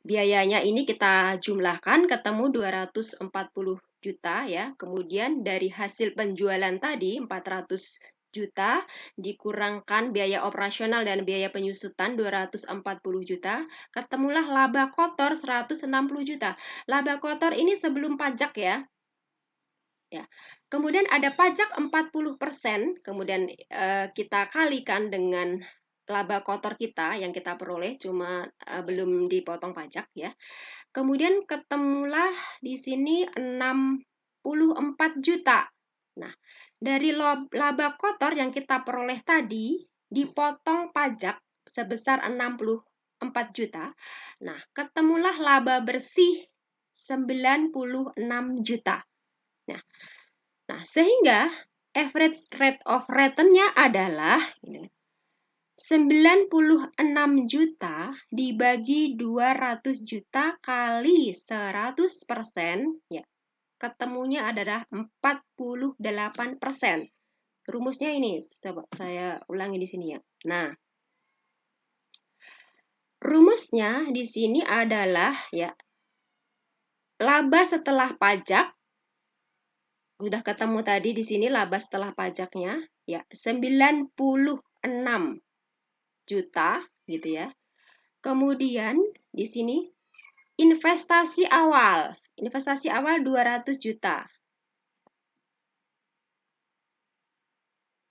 biayanya ini kita jumlahkan, ketemu 240 juta ya. Kemudian dari hasil penjualan tadi 400 juta dikurangkan biaya operasional dan biaya penyusutan 240 juta, ketemulah laba kotor 160 juta. Laba kotor ini sebelum pajak ya. Ya. Kemudian ada pajak 40%, kemudian kita kalikan dengan laba kotor kita yang kita peroleh, cuma belum dipotong pajak ya. Kemudian ketemulah di sini 64 juta. Nah, dari laba kotor yang kita peroleh tadi dipotong pajak sebesar 64 juta. Nah, ketemulah laba bersih 96 juta. Nah, sehingga average rate of return-nya adalah 96 juta dibagi 200 juta kali 100%, ya, ketemunya adalah 48%. Rumusnya ini, coba saya ulangi di sini ya. Nah, rumusnya di sini adalah ya, laba setelah pajak. Udah ketemu tadi di sini laba setelah pajaknya ya 96 juta gitu ya. Kemudian di sini investasi awal 200 juta.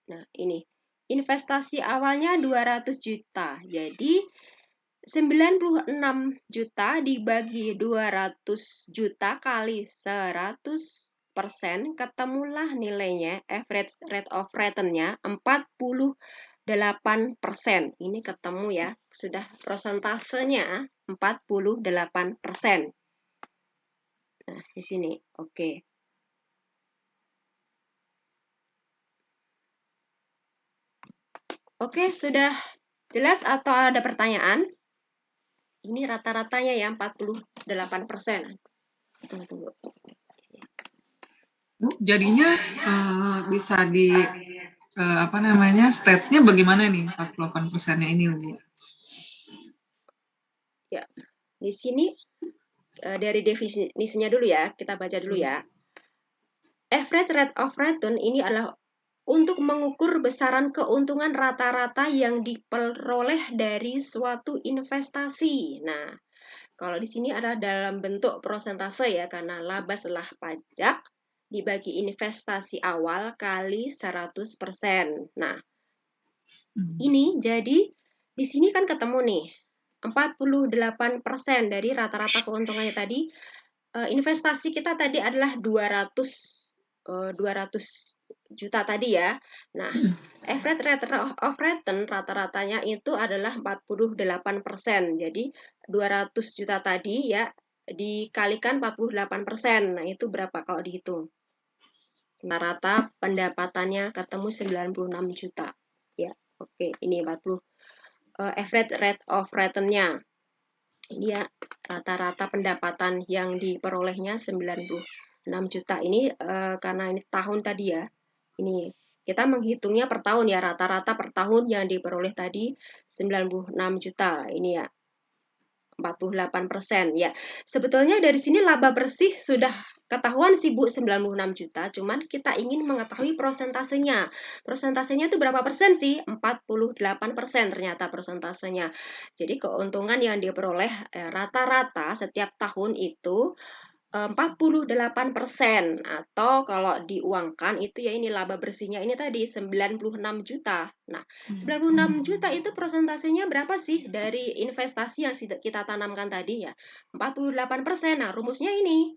Nah, ini investasi awalnya 200 juta. Jadi 96 juta dibagi 200 juta kali 100%, ketemulah nilainya average rate of return-nya 48%. Ini ketemu ya, sudah prosentasenya 48%. Nah, di sini. Oke. Oke, sudah jelas atau ada pertanyaan? Ini rata-ratanya ya 48%. Tunggu. Bu, jadinya bisa di state-nya bagaimana nih 48%-nya ini, Bu? Ya, di sini dari definisinya dulu ya, kita baca dulu ya. Average rate of return ini adalah untuk mengukur besaran keuntungan rata-rata yang diperoleh dari suatu investasi. Nah, kalau di sini ada dalam bentuk persentase ya, karena laba setelah pajak dibagi investasi awal kali 100%. Nah, ini jadi di sini kan ketemu nih 48% dari rata-rata keuntungannya tadi investasi kita tadi adalah 200 juta tadi ya. Nah, average rate of return rata-ratanya itu adalah 48%. Jadi 200 juta tadi ya dikalikan 48%. Nah, itu berapa kalau dihitung? Rata pendapatannya ketemu 96 juta. Ya, oke, ini 40 average rate of return-nya. Ini ya rata-rata pendapatan yang diperolehnya 96 juta. Ini karena ini tahun tadi ya. Ini kita menghitungnya per tahun ya, rata-rata per tahun yang diperoleh tadi 96 juta. Ini ya 48%. Ya, sebetulnya dari sini laba bersih sudah ketahuan sih Bu, 96 juta, cuman kita ingin mengetahui prosentasenya. Prosentasenya itu berapa persen sih? 48% ternyata prosentasenya. Jadi keuntungan yang diperoleh rata-rata setiap tahun itu 48%, atau kalau diuangkan itu ya ini laba bersihnya ini tadi 96 juta. Nah, 96 juta itu prosentasenya berapa sih dari investasi yang kita tanamkan tadi ya? 48%. Nah, rumusnya ini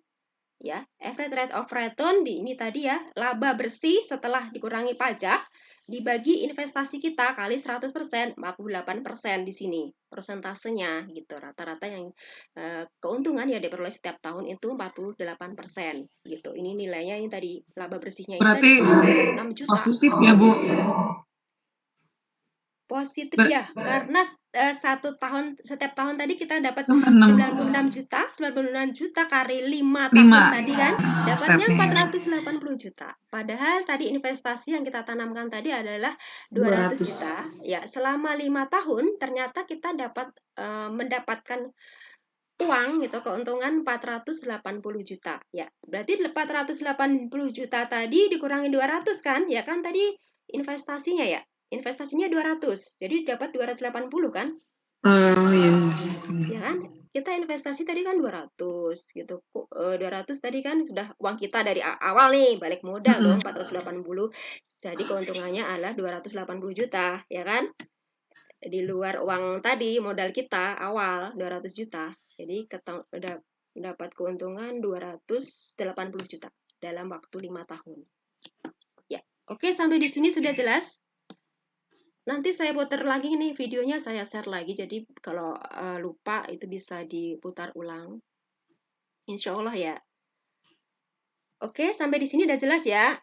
ya, average rate of return ini tadi ya, laba bersih setelah dikurangi pajak dibagi investasi kita kali 100%, 48% di sini persentasenya gitu. Rata-rata yang keuntungan ya diperoleh setiap tahun itu 48% gitu. Ini nilainya ini tadi laba bersihnya itu Berarti 96 juta. positif ya Bu? Positif ya, karena setiap tahun tadi kita dapat 96 96 juta kali 5 tahun tadi kan, dapatnya 480 juta. Padahal tadi investasi yang kita tanamkan tadi adalah 200 juta. Ya, selama 5 tahun ternyata kita dapat mendapatkan uang gitu, keuntungan 480 juta. Ya, berarti 480 juta tadi dikurangi 200 kan? Ya kan tadi investasinya ya. Investasinya 200, jadi dapat 280 kan? Oh iya. Ya kan? Kita investasi tadi kan 200 gitu. 200 tadi kan sudah uang kita dari awal nih, balik modal dong 480. Jadi keuntungannya adalah 280 juta, ya kan? Di luar uang tadi modal kita awal 200 juta. Jadi udah dapat keuntungan 280 juta dalam waktu 5 tahun. Ya. Oke, sampai di sini sudah jelas? Nanti saya putar lagi nih videonya, saya share lagi. Jadi kalau lupa itu bisa diputar ulang. Insya Allah ya. Oke, sampai di sini udah jelas ya.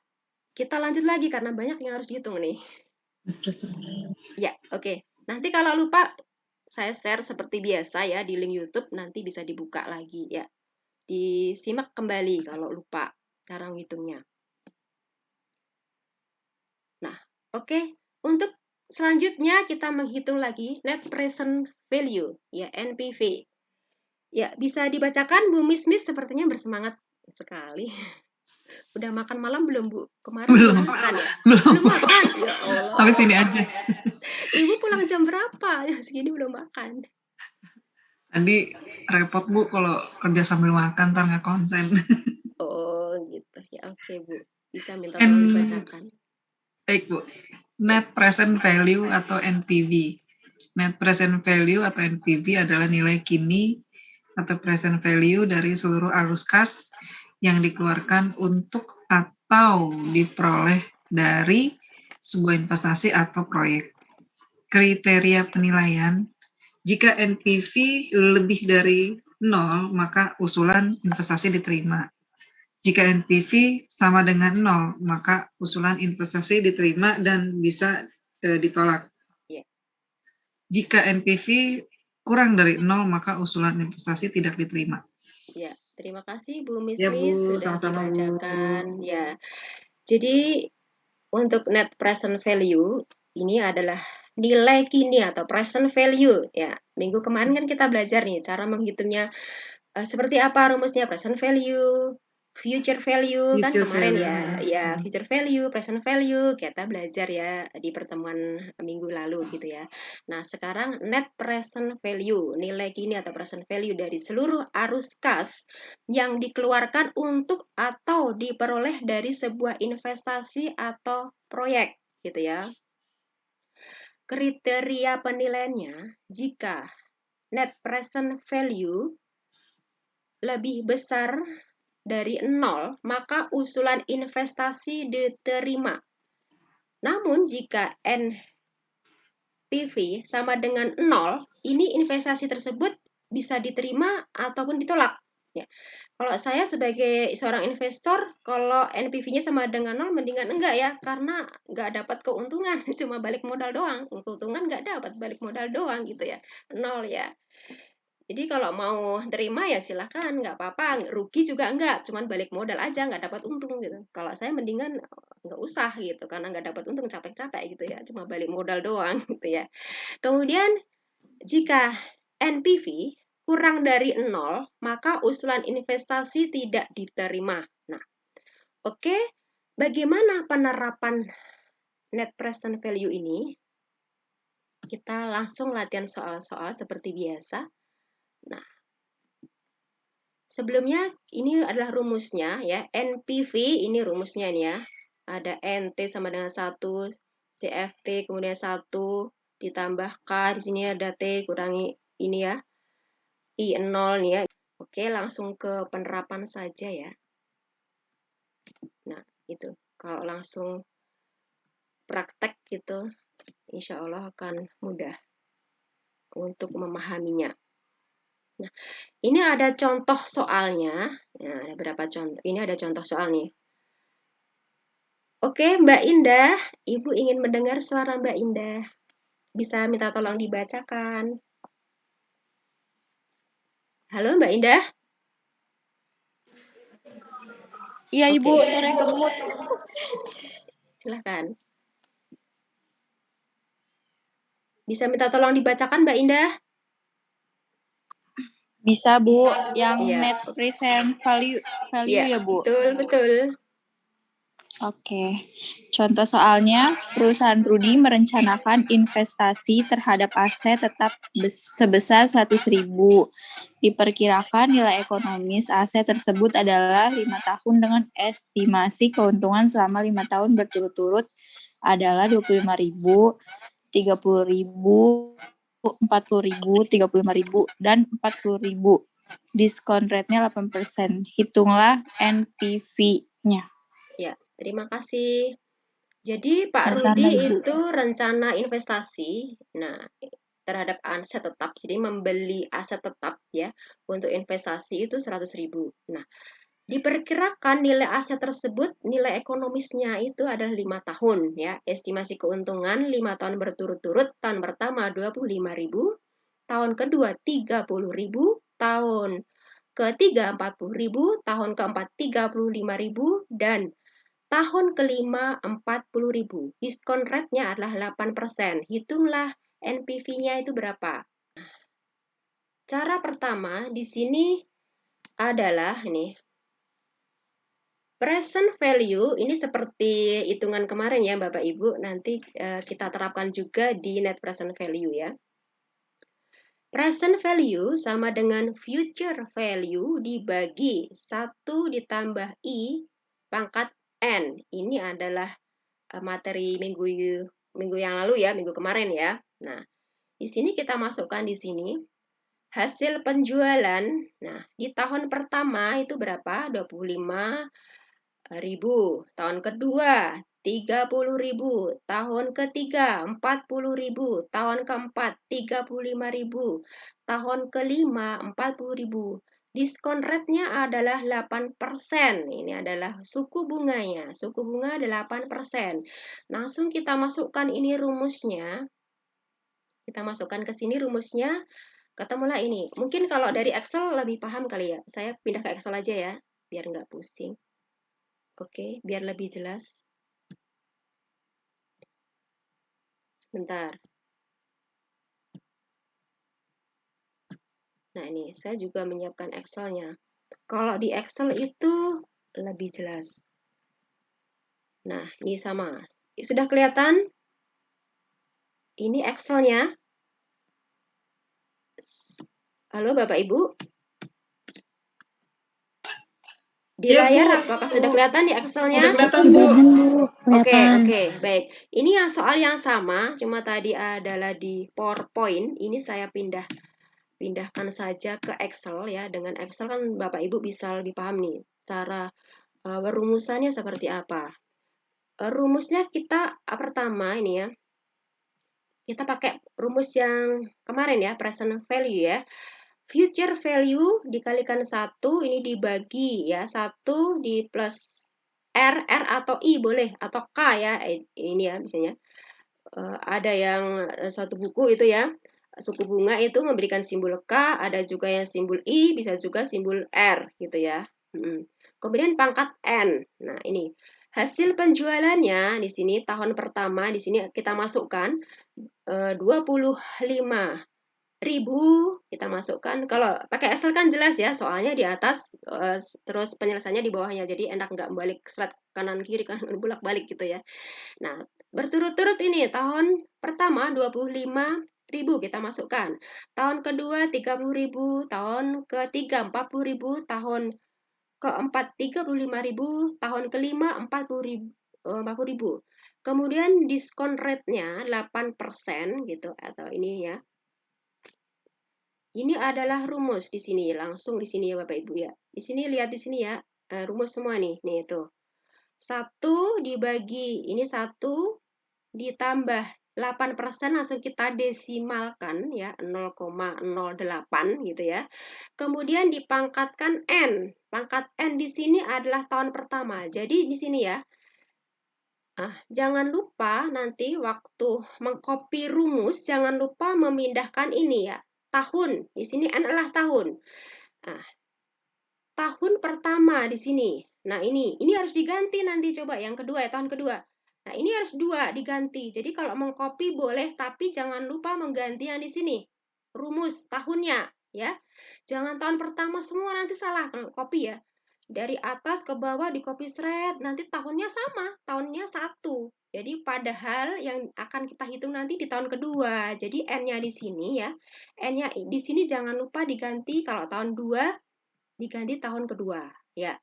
Kita lanjut lagi karena banyak yang harus dihitung nih. Ya, oke. Nanti kalau lupa saya share seperti biasa ya di link YouTube, nanti bisa dibuka lagi ya. Disimak kembali kalau lupa cara menghitungnya. Nah, oke. Untuk selanjutnya kita menghitung lagi net present value, ya NPV. Ya, bisa dibacakan Bu Miss sepertinya bersemangat sekali. Udah makan malam belum Bu? Kemarin belum makan ya? Belum makan. Ya Allah. Habis ini aja. Ibu pulang jam berapa? Ya segini belum makan. Tadi repot Bu kalau kerja sambil makan, ntar nggak konsen. Oh gitu. Ya oke Bu. Bisa minta tolong dibacakan. Baik Bu. Net present value atau NPV. Net present value atau NPV adalah nilai kini atau present value dari seluruh arus kas yang dikeluarkan untuk atau diperoleh dari sebuah investasi atau proyek. Kriteria penilaian, jika NPV lebih dari 0, maka usulan investasi diterima. Jika NPV sama dengan 0, maka usulan investasi diterima dan bisa ditolak. Yeah. Jika NPV kurang dari 0, maka usulan investasi tidak diterima. Ya, terima kasih Bu Miss Ya Bu, sudah sama-sama dibacakan. Bu. Ya, jadi untuk net present value ini adalah nilai kini atau present value. Ya, minggu kemarin kan kita belajar nih cara menghitungnya seperti apa rumusnya present value, future value kan kemarin value. Ya future value, present value kita belajar ya di pertemuan minggu lalu gitu ya. Nah sekarang net present value, nilai kini atau present value dari seluruh arus kas yang dikeluarkan untuk atau diperoleh dari sebuah investasi atau proyek gitu ya. Kriteria penilaiannya jika net present value lebih besar dari 0, maka usulan investasi diterima. Namun jika NPV sama dengan 0, ini investasi tersebut bisa diterima ataupun ditolak. Ya. Kalau saya sebagai seorang investor, kalau NPV-nya sama dengan 0, mendingan enggak ya, karena nggak dapat keuntungan, cuma balik modal doang. Keuntungan nggak dapat, balik modal doang gitu ya, 0 ya. Jadi kalau mau terima ya silahkan, nggak apa-apa. Rugi juga enggak, cuman balik modal aja, nggak dapat untung gitu. Kalau saya mendingan nggak usah gitu, karena nggak dapat untung, capek-capek gitu ya, cuma balik modal doang gitu ya. Kemudian jika NPV kurang dari 0, maka usulan investasi tidak diterima. Nah, oke, bagaimana penerapan net present value ini? Kita langsung latihan soal-soal seperti biasa. Nah, sebelumnya ini adalah rumusnya ya. NPV ini rumusnya nih ya. Ada NT sama dengan 1, CFT kemudian 1 ditambah K, di sini ada T kurangi ini ya. I0 nih ya. Oke, langsung ke penerapan saja ya. Nah, itu. Kalau langsung praktek gitu, insya Allah akan mudah untuk memahaminya. Nah, ini ada contoh soalnya. Nah, ada berapa contoh? Ini ada contoh soal nih. Oke, Mbak Indah, Ibu ingin mendengar suara Mbak Indah. Bisa minta tolong dibacakan. Halo Mbak Indah? Iya Oke. Ibu, suaranya kemut. Silahkan. Bisa minta tolong dibacakan Mbak Indah? Bisa Bu, yang Iya. net present value ya Bu. Betul. Oke, contoh soalnya, perusahaan Rudi merencanakan investasi terhadap aset tetap sebesar 100.000. Diperkirakan nilai ekonomis aset tersebut adalah 5 tahun dengan estimasi keuntungan selama 5 tahun berturut-turut adalah 25.000, 30.000, 40.000, 35.000, dan 40.000. Diskon rate-nya 8%. Hitunglah NPV-nya. Ya, terima kasih. Jadi Pak Rudi itu rencana investasi, nah terhadap aset tetap, jadi membeli aset tetap ya untuk investasi itu 100.000. Nah, diperkirakan nilai aset tersebut, nilai ekonomisnya itu adalah 5 tahun ya. Estimasi keuntungan 5 tahun berturut-turut, tahun pertama 25.000, tahun kedua 30.000, tahun ketiga 40.000, tahun keempat 35.000, dan tahun kelima 40.000. Diskon rate-nya adalah 8%. Hitunglah NPV-nya itu berapa. Cara pertama di sini adalah ini. Present value ini seperti hitungan kemarin ya Bapak Ibu. Nanti kita terapkan juga di net present value ya. Present value sama dengan future value dibagi 1 ditambah I pangkat N. Ini adalah materi minggu yang lalu ya, minggu kemarin ya. Nah, di sini kita masukkan di sini hasil penjualan. Nah, di tahun pertama itu berapa? 25.000. Tahun kedua 30.000, tahun ketiga 40.000, tahun keempat 35.000, tahun kelima 40.000. Diskon rate-nya adalah 8%. Ini adalah suku bunganya. Suku bunga 8%. Langsung kita masukkan ini rumusnya. Kita masukkan ke sini rumusnya. Ketemulah ini. Mungkin kalau dari Excel lebih paham kali ya. Saya pindah ke Excel aja ya, biar nggak pusing. Oke, biar lebih jelas. Sebentar. Nah, ini saya juga menyiapkan Excel-nya. Kalau di Excel itu lebih jelas. Nah, ini sama. Sudah kelihatan? Ini Excel-nya. Halo Bapak Ibu? Di Ya, layar Bu. apakah sudah kelihatan di Excel-nya? Udah kelihatan, Bu. Oke, baik. Ini yang soal yang sama, cuma tadi adalah di PowerPoint. Ini saya pindah pindahkan saja ke Excel ya. Dengan Excel kan Bapak Ibu bisa lebih paham nih cara rumusannya seperti apa. Rumusnya kita pertama ini ya. Kita pakai rumus yang kemarin ya, present value ya. Future value dikalikan 1, ini dibagi ya, 1 di plus R atau I boleh, atau K ya, ini ya misalnya. Ada yang suatu buku itu ya, suku bunga itu memberikan simbol K, ada juga yang simbol I, bisa juga simbol R gitu ya. Kemudian pangkat N. Nah, ini hasil penjualannya di sini tahun pertama di sini kita masukkan 25.000 kita masukkan. Kalau pakai Excel kan jelas ya, soalnya di atas terus penyelesaiannya di bawahnya, jadi enak nggak balik slide kanan kiri kan bolak-balik gitu ya. Nah, berturut-turut ini tahun pertama 25.000 kita masukkan, tahun kedua 30.000, tahun ketiga 40.000, tahun keempat 35.000, tahun kelima 40.000. Kemudian diskon rate-nya 8% gitu, atau ini ya. Ini adalah rumus di sini, langsung di sini ya Bapak Ibu ya. Di sini lihat di sini ya, rumus semua nih itu. 1 dibagi, ini 1 ditambah 8% langsung kita desimalkan ya, 0,08 gitu ya. Kemudian dipangkatkan N. Pangkat N di sini adalah tahun pertama. Jadi di sini ya, jangan lupa nanti waktu mengcopy rumus, jangan lupa memindahkan ini ya, tahun. Di sini N adalah tahun. Nah, tahun pertama di sini. Nah, ini harus diganti nanti, coba yang kedua ya, tahun kedua. Nah, ini harus 2 diganti. Jadi kalau mengcopy boleh, tapi jangan lupa mengganti yang di sini. Rumus tahunnya ya. Jangan tahun pertama semua, nanti salah copy ya. Dari atas ke bawah di copy thread, nanti tahunnya sama, tahunnya 1. Jadi padahal yang akan kita hitung nanti di tahun kedua. Jadi N-nya di sini ya. N-nya di sini jangan lupa diganti, kalau tahun 2 diganti tahun kedua ya.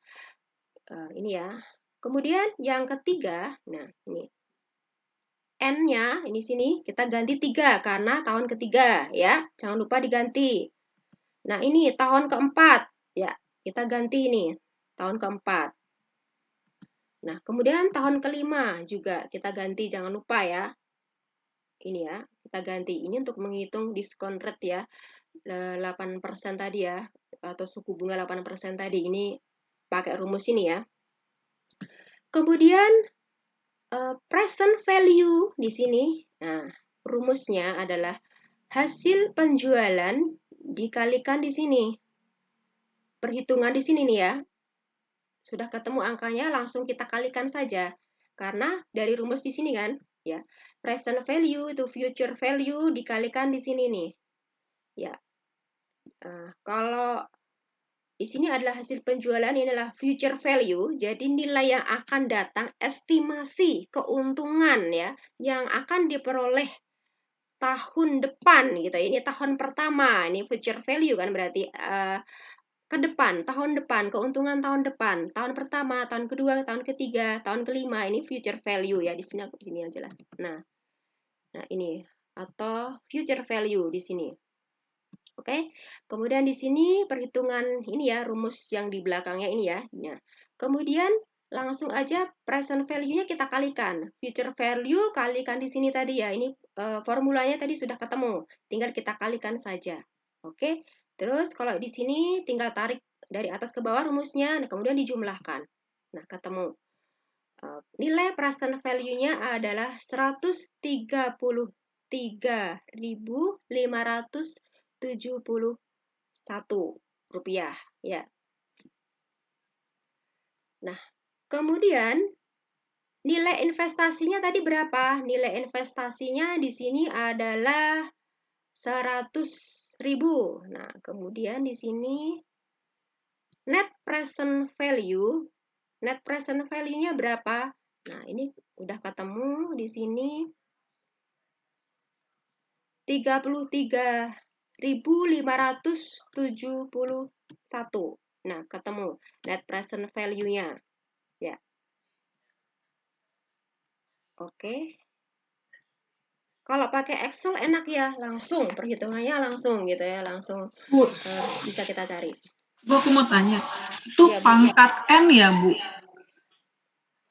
Ini ya. Kemudian yang ketiga, nah ini N-nya ini sini kita ganti 3 karena tahun ketiga ya. Jangan lupa diganti. Nah, ini tahun keempat ya. Kita ganti ini tahun keempat. Nah, kemudian tahun kelima juga kita ganti, jangan lupa ya. Ini ya, kita ganti. Ini untuk menghitung diskon rate ya. 8% tadi ya, atau suku bunga 8% tadi. Ini pakai rumus ini ya. Kemudian present value di sini. Nah, rumusnya adalah hasil penjualan dikalikan di sini. Perhitungan di sini nih ya. Sudah ketemu angkanya, langsung kita kalikan saja. Karena dari rumus di sini kan, ya. Present value itu future value dikalikan di sini nih. Ya. Kalau di sini adalah hasil penjualan, ini adalah future value. Jadi nilai yang akan datang, estimasi keuntungan ya, yang akan diperoleh tahun depan gitu. Ini tahun pertama, ini future value kan berarti ke depan, tahun depan, keuntungan tahun depan, tahun pertama, tahun kedua, tahun ketiga, tahun kelima, ini future value ya, di sini aku sini aja lah. Nah ini atau future value di sini. Oke, kemudian di sini perhitungan ini ya, rumus yang di belakangnya ini ya. Nah, kemudian langsung aja present value-nya kita kalikan. Future value kalikan di sini tadi ya. Ini formulanya tadi sudah ketemu. Tinggal kita kalikan saja. Oke. Terus kalau di sini tinggal tarik dari atas ke bawah rumusnya, nah kemudian dijumlahkan. Nah, ketemu. Nilai present value-nya adalah 133.571 rupiah ya. Nah, kemudian nilai investasinya tadi berapa? Nilai investasinya di sini adalah 100.000. Nah, kemudian di sini net present value. Net present value-nya berapa? Nah, ini udah ketemu di sini 33.571. Nah, ketemu net present value-nya. Ya. Oke. Kalau pakai Excel enak ya, langsung perhitungannya langsung gitu ya, langsung Bu, bisa kita cari. Bu, aku mau tanya, itu Iya, Bu. pangkat N ya, Bu?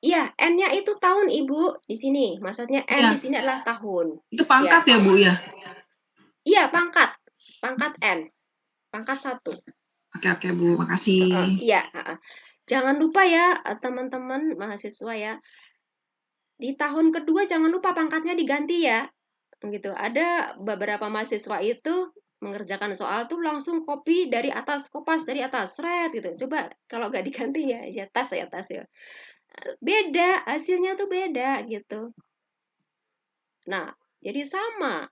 Iya, N-nya itu tahun, Ibu, di sini. Maksudnya N Iya. di sini adalah tahun. Itu pangkat ya, Bu ya? Iya, pangkat. Pangkat N. Pangkat 1. Oke, Bu, makasih. Iya, jangan lupa ya, teman-teman mahasiswa ya. Di tahun kedua jangan lupa pangkatnya diganti ya. Gitu. Ada beberapa mahasiswa itu mengerjakan soal tuh langsung copy dari atas, kopas dari atas, seret gitu. Coba kalau nggak diganti ya tas ya. Beda, hasilnya tuh beda gitu. Nah, jadi sama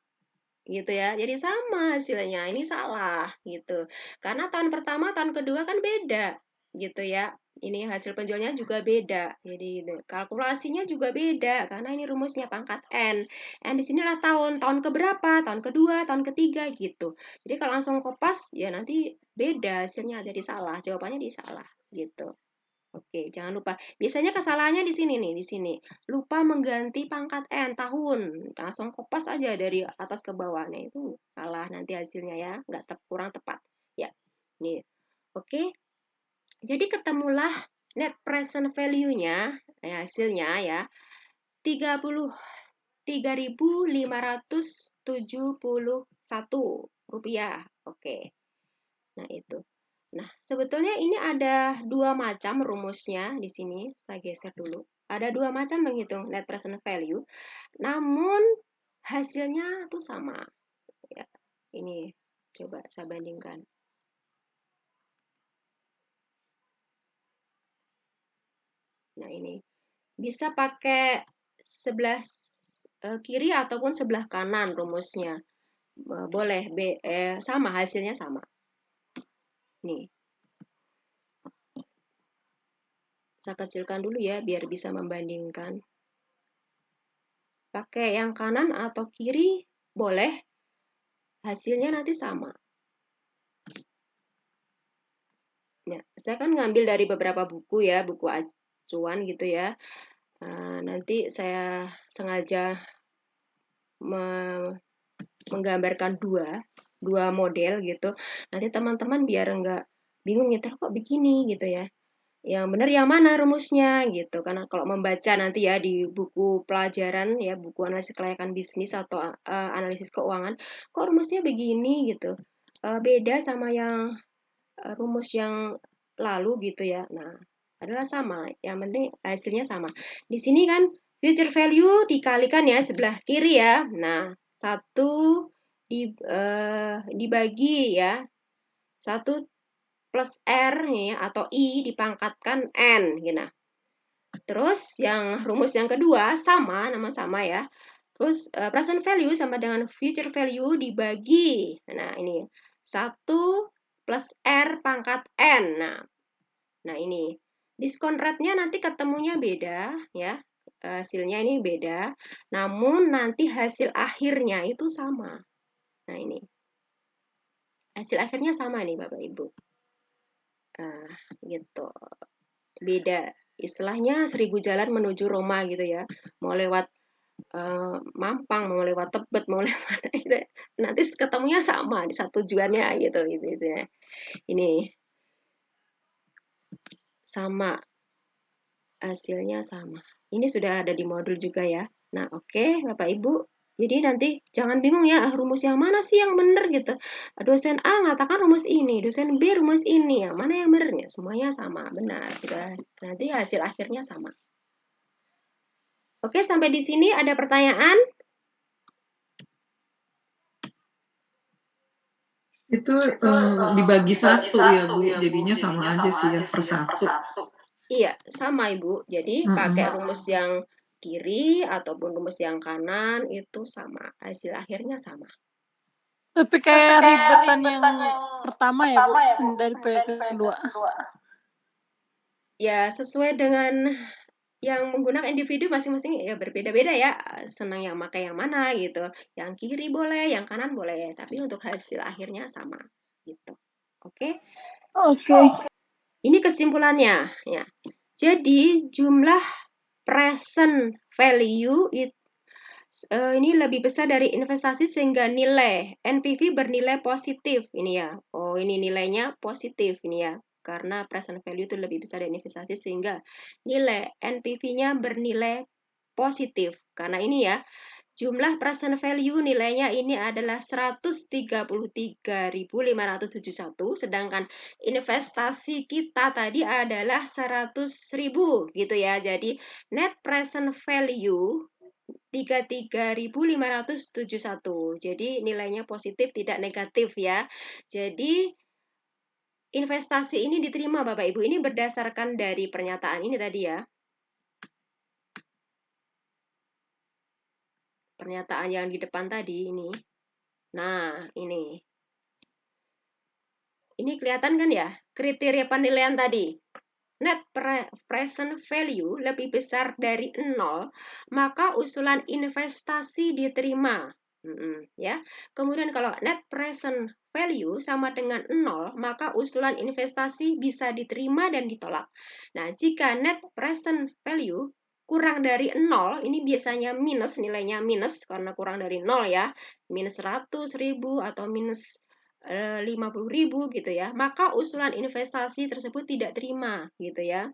gitu ya. Jadi sama hasilnya. Ini salah gitu. Karena tahun pertama, tahun kedua kan beda gitu ya. Ini hasil penjualnya juga beda. Jadi kalkulasinya juga beda karena ini rumusnya pangkat N. N di sini adalah tahun keberapa? Tahun kedua, tahun ketiga gitu. Jadi kalau langsung kopas ya nanti beda hasilnya, jadi salah. Jawabannya salah gitu. Oke, jangan lupa. Biasanya kesalahannya di sini nih, di sini. Lupa mengganti pangkat N tahun. Langsung kopas aja dari atas ke bawah. Nah, itu salah nanti hasilnya ya, kurang tepat. Ya. Nih. Oke. Jadi ketemulah net present value-nya, hasilnya ya. 33.571 rupiah. Oke. Nah, itu. Nah, sebetulnya ini ada dua macam rumusnya di sini. Saya geser dulu. Ada dua macam menghitung net present value. Namun hasilnya tuh sama. Ya, ini coba saya bandingkan. Nah, ini bisa pakai sebelah kiri ataupun sebelah kanan rumusnya. Boleh, sama hasilnya sama. Nih. Saya kecilkan dulu ya biar bisa membandingkan. Pakai yang kanan atau kiri boleh, hasilnya nanti sama. Ya, saya kan ngambil dari beberapa buku ya, buku acuan gitu ya. Nanti saya sengaja menggambarkan dua model gitu. Nanti teman-teman biar nggak bingung gitu, kok begini gitu ya. Yang benar yang mana rumusnya gitu. Karena kalau membaca nanti ya di buku pelajaran ya, buku analisis kelayakan bisnis atau analisis keuangan, kok rumusnya begini gitu. Beda sama yang rumus yang lalu gitu ya. Nah, adalah sama. Yang penting hasilnya sama. Di sini kan future value dikalikan ya sebelah kiri ya. Nah, 1 dibagi ya. 1 plus R ya, atau I dipangkatkan N gitu. Terus yang rumus yang kedua sama, nama sama ya. Terus present value sama dengan future value dibagi. Nah, ini 1 plus R pangkat N. Nah ini diskon rate-nya nanti ketemunya beda ya. Hasilnya ini beda. Namun nanti hasil akhirnya itu sama. Nah ini. Hasil akhirnya sama nih Bapak Ibu. Gitu. Beda. Istilahnya 1000 jalan menuju Roma gitu ya. Mau lewat Mampang, mau lewat Tebet, mau lewat gitu. Nanti ketemunya sama di satu tujuannya gitu ya. Ini sama, hasilnya sama. Ini sudah ada di modul juga ya. Nah, oke, Bapak Ibu. Jadi nanti jangan bingung ya, rumus yang mana sih yang benar gitu. Dosen A ngatakan rumus ini, dosen B rumus ini, yang mana yang benar? Ya, semuanya sama, benar. Gitu. Nanti hasil akhirnya sama. Oke, sampai di sini ada pertanyaan? Itu dibagi satu ya Bu, jadinya sama aja sih ya, per satu. Iya, sama Ibu. Jadi pakai rumus yang kiri ataupun rumus yang kanan itu sama. Hasil akhirnya sama. Tapi kayak ribetan yang pertama ya Bu, dari kedua. Ya, sesuai dengan yang menggunakan individu masing-masing ya berbeda-beda ya. Senang yang pakai yang mana gitu. Yang kiri boleh, yang kanan boleh. Tapi untuk hasil akhirnya sama gitu. Oke? Oke. Ini kesimpulannya ya. Jadi jumlah present value ini lebih besar dari investasi sehingga nilai NPV bernilai positif ini ya. Oh, ini nilainya positif ini ya. Karena present value itu lebih besar dari investasi sehingga nilai NPV-nya bernilai positif. Karena ini ya, jumlah present value nilainya ini adalah 133.571, sedangkan investasi kita tadi adalah 100.000 gitu ya. Jadi net present value 33.571. Jadi nilainya positif tidak negatif ya. Jadi investasi ini diterima Bapak Ibu. Ini berdasarkan dari pernyataan ini tadi ya. Pernyataan yang di depan tadi ini. Nah, ini. Ini kelihatan kan ya kriteria penilaian tadi. Net present value lebih besar dari 0, maka usulan investasi diterima. Ya. Kemudian kalau net present value sama dengan 0, maka usulan investasi bisa diterima dan ditolak. Nah, jika net present value kurang dari 0, ini biasanya minus, nilainya minus karena kurang dari 0 ya, minus 100.000 atau minus 50.000 gitu ya, maka usulan investasi tersebut tidak terima gitu ya.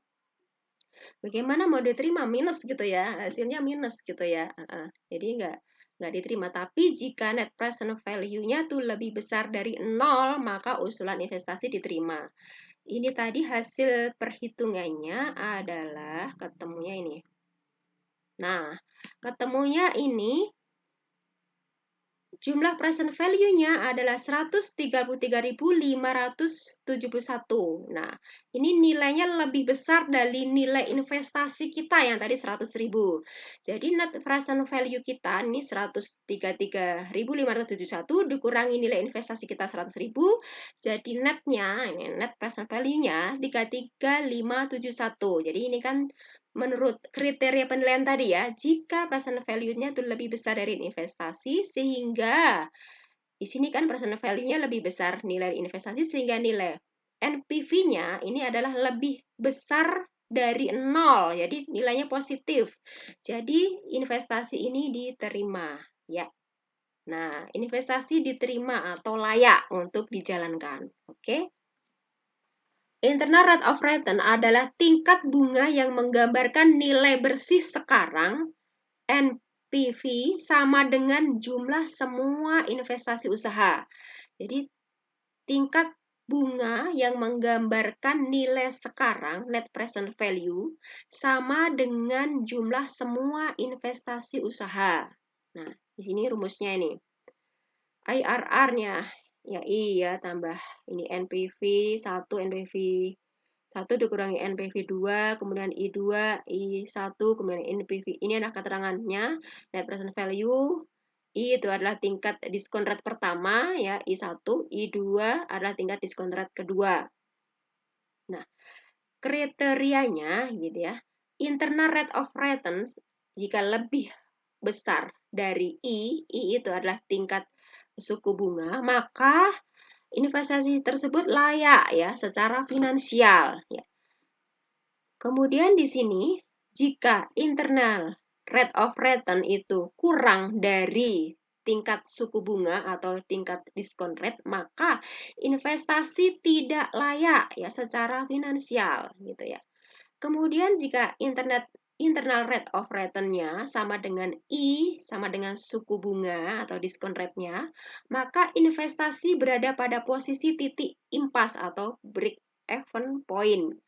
Bagaimana mau diterima minus gitu ya, hasilnya minus gitu ya. Jadi nggak diterima. Tapi jika net present value-nya tuh lebih besar dari 0, maka usulan investasi diterima. Ini tadi hasil perhitungannya adalah ketemunya ini. Nah, ketemunya ini jumlah present value-nya adalah 133.571. Nah, ini nilainya lebih besar dari nilai investasi kita yang tadi 100.000. Jadi net present value kita ini 133.571 dikurangi nilai investasi kita 100.000. Jadi netnya, ini net present value-nya 33.571. Jadi ini kan menurut kriteria penilaian tadi ya, jika present value-nya itu lebih besar dari investasi, sehingga di sini kan present value-nya lebih besar nilai investasi, sehingga nilai NPV-nya ini adalah lebih besar dari 0, jadi nilainya positif. Jadi investasi ini diterima ya. Nah, investasi diterima atau layak untuk dijalankan. Oke. Internal rate of return adalah tingkat bunga yang menggambarkan nilai bersih sekarang, NPV, sama dengan jumlah semua investasi usaha. Jadi, tingkat bunga yang menggambarkan nilai sekarang, net present value, sama dengan jumlah semua investasi usaha. Nah, di sini rumusnya ini. IRR-nya ya iya tambah ini NPV 1, NPV 1 dikurangi NPV 2, kemudian I2, I1, kemudian NPV. Ini adalah keterangannya, net present value. I itu adalah tingkat diskon rate pertama ya, I1, I2 adalah tingkat diskon rate kedua. Nah, kriterianya gitu ya. Internal rate of returns jika lebih besar dari I itu adalah tingkat suku bunga, maka investasi tersebut layak ya secara finansial ya. Kemudian di sini jika internal rate of return itu kurang dari tingkat suku bunga atau tingkat diskon rate, maka investasi tidak layak ya secara finansial gitu ya. Kemudian jika internal rate of return-nya sama dengan I, sama dengan suku bunga atau diskon rate-nya, maka investasi berada pada posisi titik impas atau break-even point.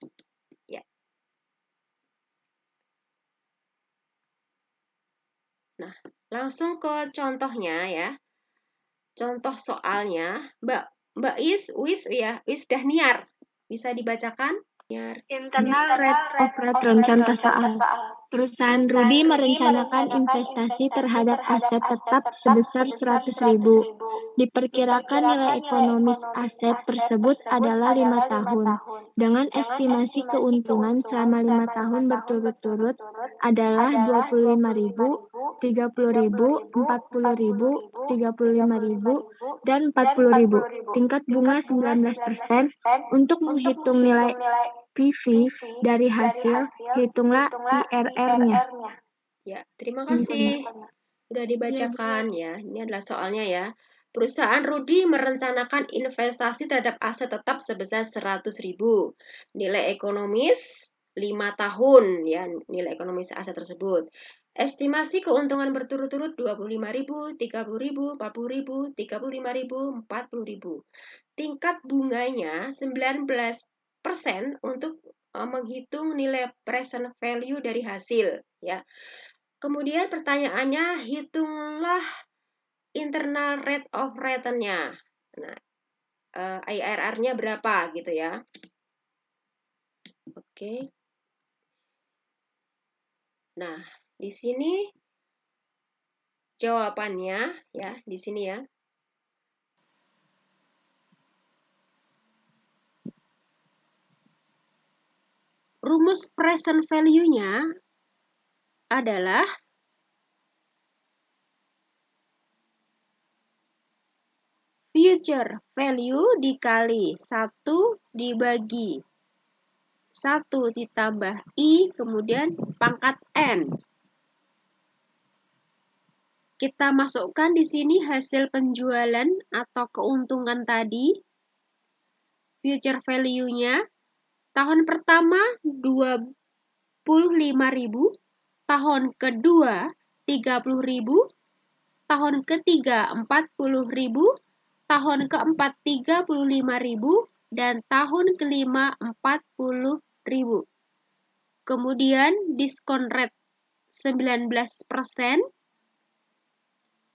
Ya. Nah, langsung ke contohnya ya. Contoh soalnya, Mbak Wis Dahniar, bisa dibacakan? Internal rate of return contoh soal. Perusahaan Ruby merencanakan investasi terhadap aset tetap sebesar 100.000. Diperkirakan nilai ekonomis aset tersebut adalah 5 tahun. Dengan estimasi keuntungan selama 5 tahun berturut-turut adalah 25.000, 30.000, 40.000, 35.000, dan 40.000. Tingkat bunga 19%. Untuk menghitung nilai PV dari hasil, hitunglah IRR-nya. Ya, terima kasih. Sudah dibacakan ya. Ini adalah soalnya ya. Perusahaan Rudi merencanakan investasi terhadap aset tetap sebesar 100.000. Nilai ekonomis 5 tahun ya, nilai ekonomis aset tersebut. Estimasi keuntungan berturut-turut 25.000, 30.000, 40.000, 35.000, 40.000. Tingkat bunganya 19% untuk menghitung nilai present value dari hasil ya. Kemudian pertanyaannya, hitunglah internal rate of return-nya. Nah, IRR-nya berapa gitu ya. Oke. Nah, di sini jawabannya ya, di sini ya. Rumus present value-nya adalah future value dikali 1 dibagi 1 ditambah I kemudian pangkat N. Kita masukkan di sini hasil penjualan atau keuntungan tadi. Future value-nya tahun pertama 25.000, tahun kedua 30.000, tahun ketiga 40.000, tahun keempat 35.000, dan tahun kelima 40.000. Kemudian diskon rate 19%.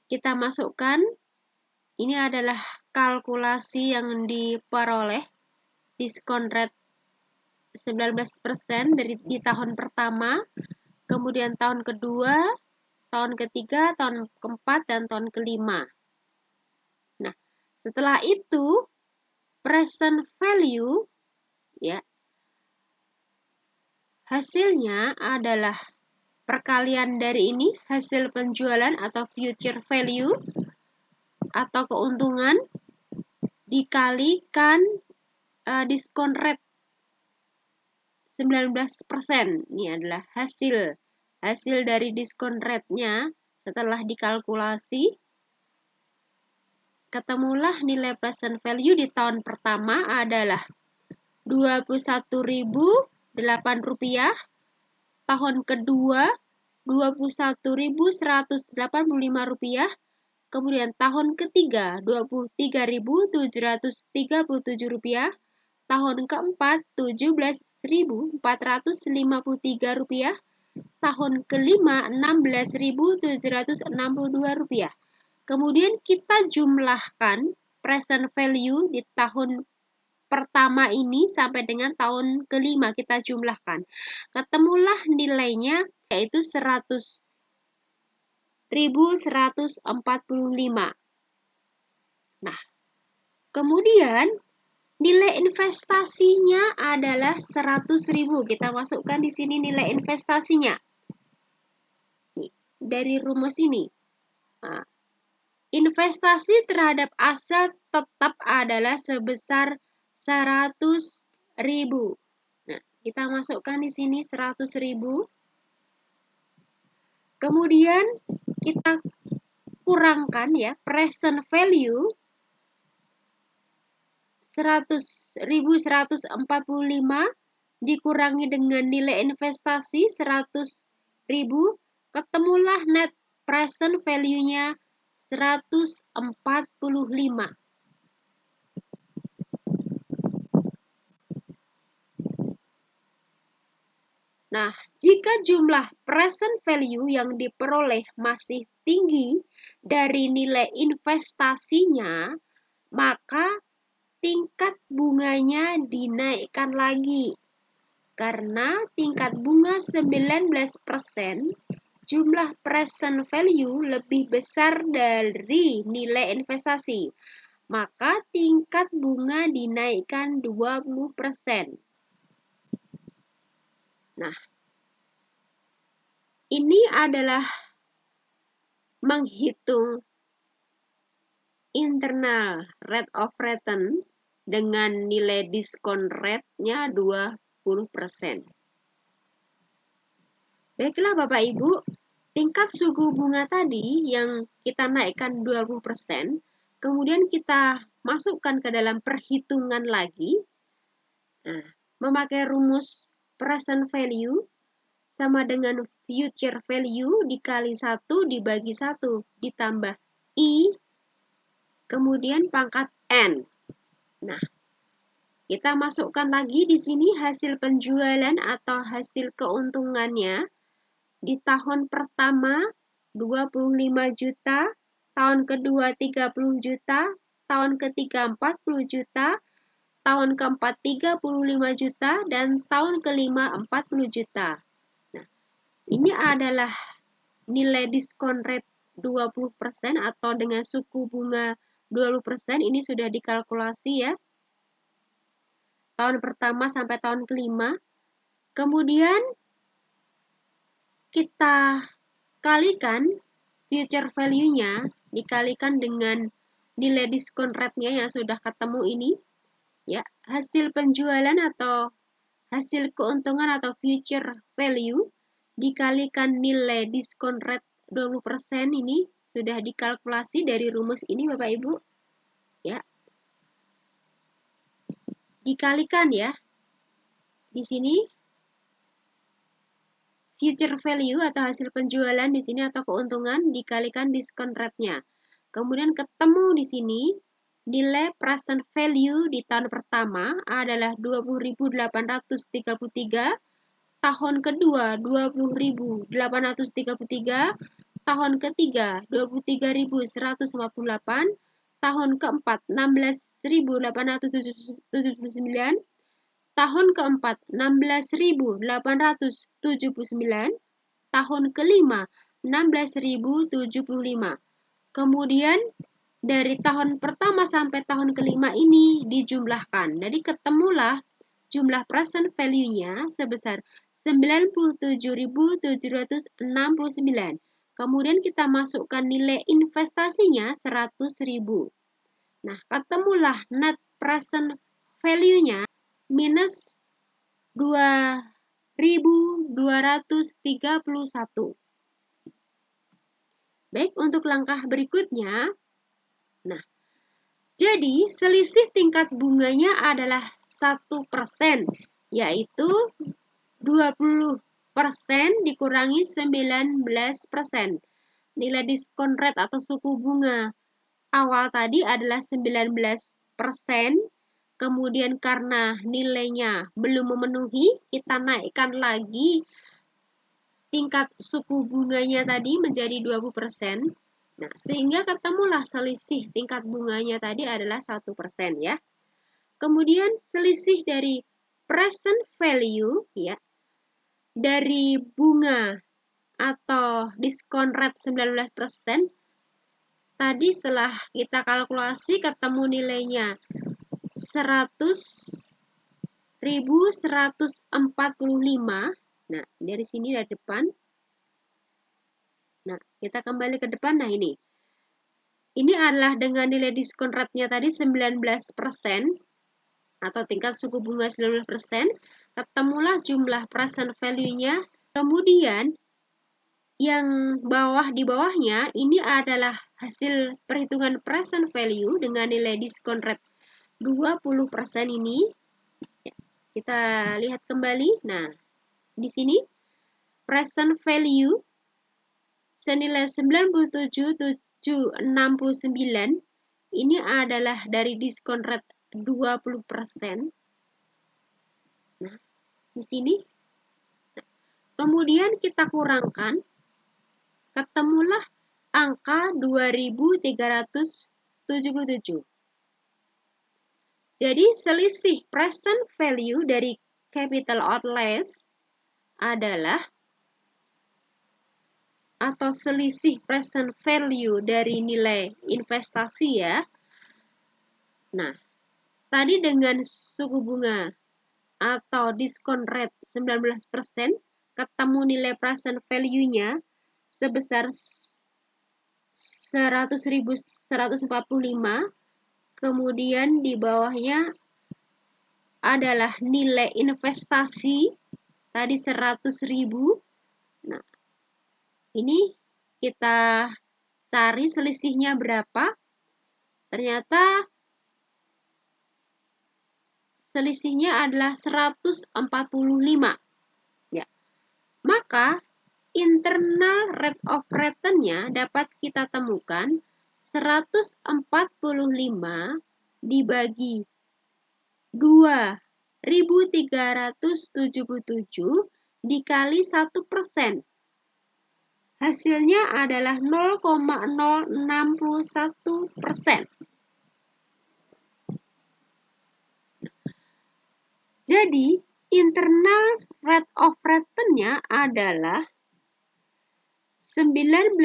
Kita masukkan, ini adalah kalkulasi yang diperoleh. Diskon rate 19% di tahun pertama, kemudian tahun kedua, tahun ketiga, tahun keempat, dan tahun kelima. Nah, setelah itu present value ya, hasilnya adalah perkalian dari ini, hasil penjualan atau future value atau keuntungan dikalikan diskon rate 19%. Ini adalah hasil dari diskon rate-nya. Setelah dikalkulasi, ketemulah nilai present value di tahun pertama adalah Rp21.008, tahun kedua Rp21.185, kemudian tahun ketiga Rp23.737, tahun keempat Rp17.453, tahun kelima Rp16.762. Kemudian kita jumlahkan present value di tahun pertama ini sampai dengan tahun kelima, kita jumlahkan. Ketemulah nilainya yaitu 100.145. Nah, kemudian nilai investasinya adalah 100.000. Kita masukkan di sini nilai investasinya. Nih, dari rumus ini. Nah, investasi terhadap aset tetap adalah sebesar 100.000. Nah, kita masukkan di sini 100.000. Kemudian kita kurangkan ya, present value 100.145 dikurangi dengan nilai investasi 100.000, ketemulah net present value-nya 145. Nah, jika jumlah present value yang diperoleh masih tinggi dari nilai investasinya, maka tingkat bunganya dinaikkan lagi. Karena tingkat bunga 19%, jumlah present value lebih besar dari nilai investasi. Maka tingkat bunga dinaikkan 20%. Nah, ini adalah menghitung internal rate of return dengan nilai diskon rate-nya 20%. Baiklah Bapak Ibu, tingkat suku bunga tadi yang kita naikkan 20%, kemudian kita masukkan ke dalam perhitungan lagi. Nah, memakai rumus present value sama dengan future value dikali 1 dibagi 1 ditambah I kemudian pangkat N. Nah, kita masukkan lagi di sini hasil penjualan atau hasil keuntungannya di tahun pertama 25 juta, tahun kedua 30 juta, tahun ketiga 40 juta, tahun keempat 35 juta, dan tahun kelima 40 juta. Nah, ini adalah nilai diskon rate 20% atau dengan suku bunga 20%. Ini sudah dikalkulasi ya. Tahun pertama sampai tahun kelima. Kemudian kita kalikan future value-nya dikalikan dengan nilai diskon rate-nya yang sudah ketemu ini. Ya, hasil penjualan atau hasil keuntungan atau future value dikalikan nilai diskon rate 20% ini sudah dikalkulasi dari rumus ini Bapak Ibu. Ya. Dikalikan ya. Di sini future value atau hasil penjualan di sini atau keuntungan dikalikan diskon rate-nya. Kemudian ketemu di sini nilai present value di tahun pertama adalah 20.833, tahun kedua 20.833, tahun ketiga 23.158, tahun keempat 16.879, tahun keempat 16.879, tahun kelima 16.075. Kemudian dari tahun pertama sampai tahun kelima ini dijumlahkan. Jadi ketemulah jumlah present value-nya sebesar 97.769. Kemudian kita masukkan nilai investasinya 100.000. Nah, ketemulah net present value-nya minus 2.231. Baik, untuk langkah berikutnya. Nah, jadi selisih tingkat bunganya adalah 1%, yaitu 20% dikurangi 19%. Nilai diskon rate atau suku bunga awal tadi adalah 19%. Kemudian karena nilainya belum memenuhi, kita naikkan lagi tingkat suku bunganya tadi menjadi 20%. Nah, sehingga ketemulah selisih tingkat bunganya tadi adalah 1% ya. Kemudian selisih dari present value ya, dari bunga atau diskon rate 19%, tadi setelah kita kalkulasi ketemu nilainya 100.145. Nah, dari sini dari depan. Nah, kita kembali ke depan. Nah, ini. Ini adalah dengan nilai diskon rate-nya tadi 19% atau tingkat suku bunga 19%. Ketemulah jumlah present value-nya. Kemudian yang di bawahnya ini adalah hasil perhitungan present value dengan nilai diskon rate 20% ini. Kita lihat kembali. Nah, di sini present value senilai 97.769 ini adalah dari diskon rate 20%. Nah, di sini. Nah, kemudian kita kurangkan, ketemulah angka 2.377. Jadi selisih present value dari capital outlays adalah atau selisih present value dari nilai investasi ya. Nah, tadi dengan suku bunga atau diskon rate 19%, ketemu nilai present value-nya sebesar 100.145. Kemudian di bawahnya adalah nilai investasi tadi 100.000. Nah, Ini kita cari selisihnya berapa. Ternyata selisihnya adalah 145. Ya. Maka internal rate of return-nya dapat kita temukan 145 dibagi 2.377 dikali 1%. Hasilnya adalah 0,061%. Jadi, internal rate of return-nya adalah 19%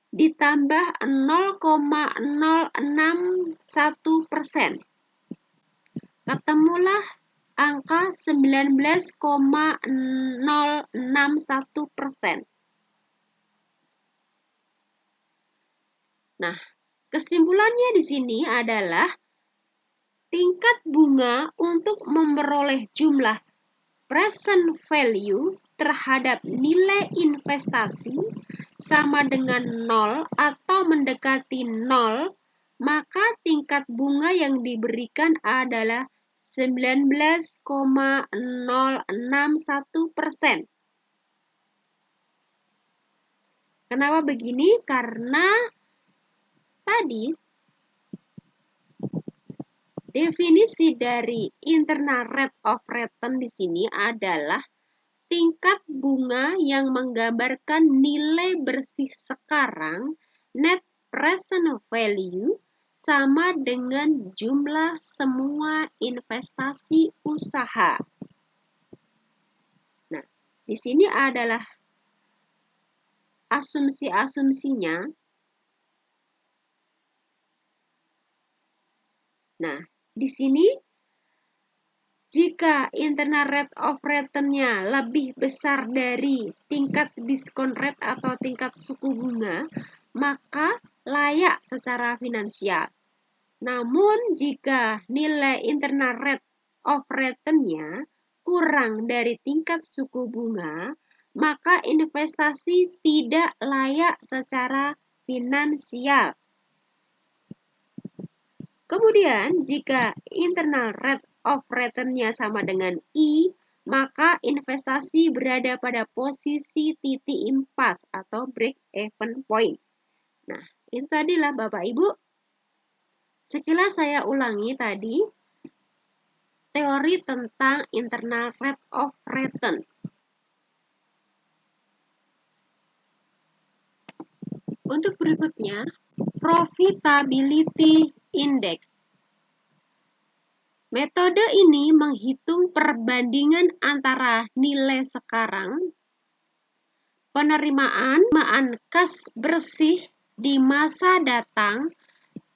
ditambah 0,061%. Ketemulah angka 19,061%. Nah, kesimpulannya di sini adalah tingkat bunga untuk memperoleh jumlah present value terhadap nilai investasi sama dengan 0 atau mendekati 0, maka tingkat bunga yang diberikan adalah 19,061%. Kenapa begini? Karena tadi definisi dari internal rate of return di sini adalah tingkat bunga yang menggambarkan nilai bersih sekarang net present value sama dengan jumlah semua investasi usaha. Nah, di sini adalah asumsi-asumsinya. Nah, di sini jika internal rate of return-nya lebih besar dari tingkat diskon rate atau tingkat suku bunga, maka layak secara finansial. Namun, jika nilai internal rate of return-nya kurang dari tingkat suku bunga, maka investasi tidak layak secara finansial. Kemudian, jika internal rate of return-nya sama dengan I, maka investasi berada pada posisi titik impas atau break-even point. Nah, itu tadilah Bapak Ibu. Sekilas saya ulangi tadi teori tentang internal rate of return. Untuk berikutnya, profitability index. Metode ini menghitung perbandingan antara nilai sekarang, penerimaan kas bersih di masa datang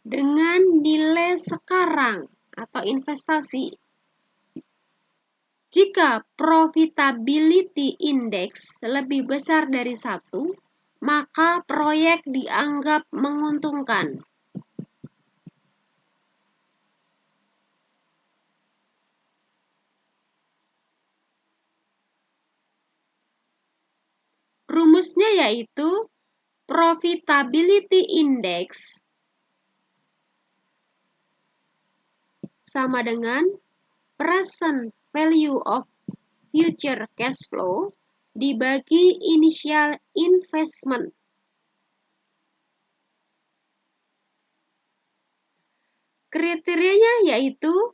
dengan nilai sekarang atau investasi. Jika profitability index lebih besar dari 1, maka proyek dianggap menguntungkan. Rumusnya yaitu profitability index sama dengan present value of future cash flow dibagi initial investment. Kriterianya yaitu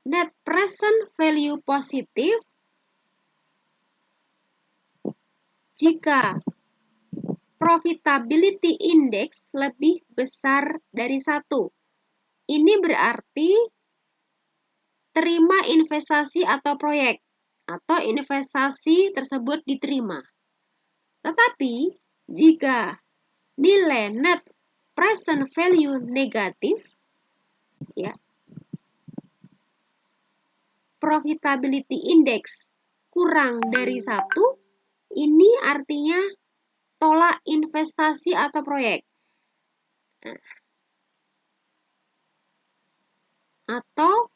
net present value positif jika profitability index lebih besar dari 1. Ini berarti terima investasi atau proyek, atau investasi tersebut diterima. Tetapi, jika nilai net present value negatif, ya, profitability index kurang dari 1, ini artinya tolak investasi atau proyek. Atau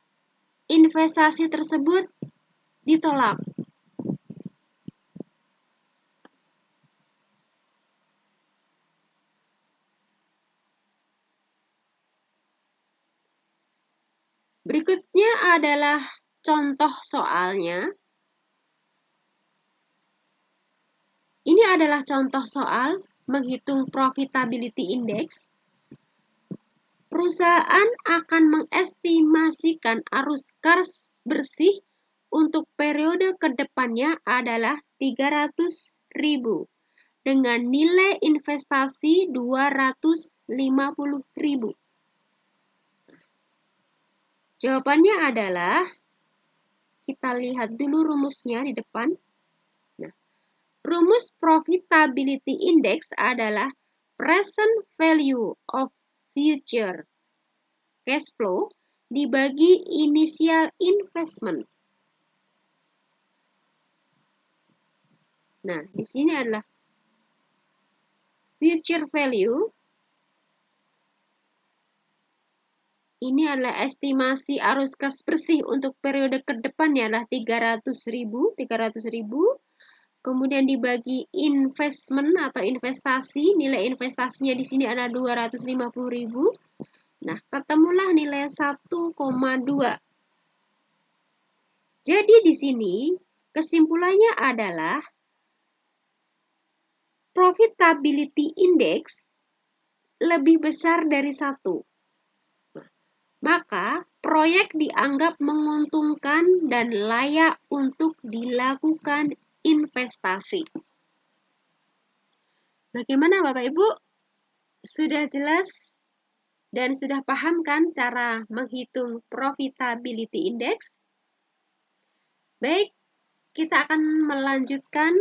investasi tersebut ditolak. Berikutnya adalah contoh soalnya. Ini adalah contoh soal menghitung profitability index. Perusahaan akan mengestimasikan arus kas bersih untuk periode kedepannya adalah 300.000 dengan nilai investasi 250.000. Jawabannya adalah, kita lihat dulu rumusnya di depan. Nah, rumus profitability index adalah present value of future cash flow dibagi initial investment. Nah, di sini adalah future value. Ini adalah estimasi arus kas bersih untuk periode ke depannya adalah 300.000. Kemudian dibagi investment atau investasi, nilai investasinya di sini ada 250.000. Nah, ketemulah nilai 1,2. Jadi di sini kesimpulannya adalah profitability index lebih besar dari 1. Maka proyek dianggap menguntungkan dan layak untuk dilakukan investasi. Bagaimana Bapak Ibu? Sudah jelas dan sudah paham kan cara menghitung profitability index? Baik, kita akan melanjutkan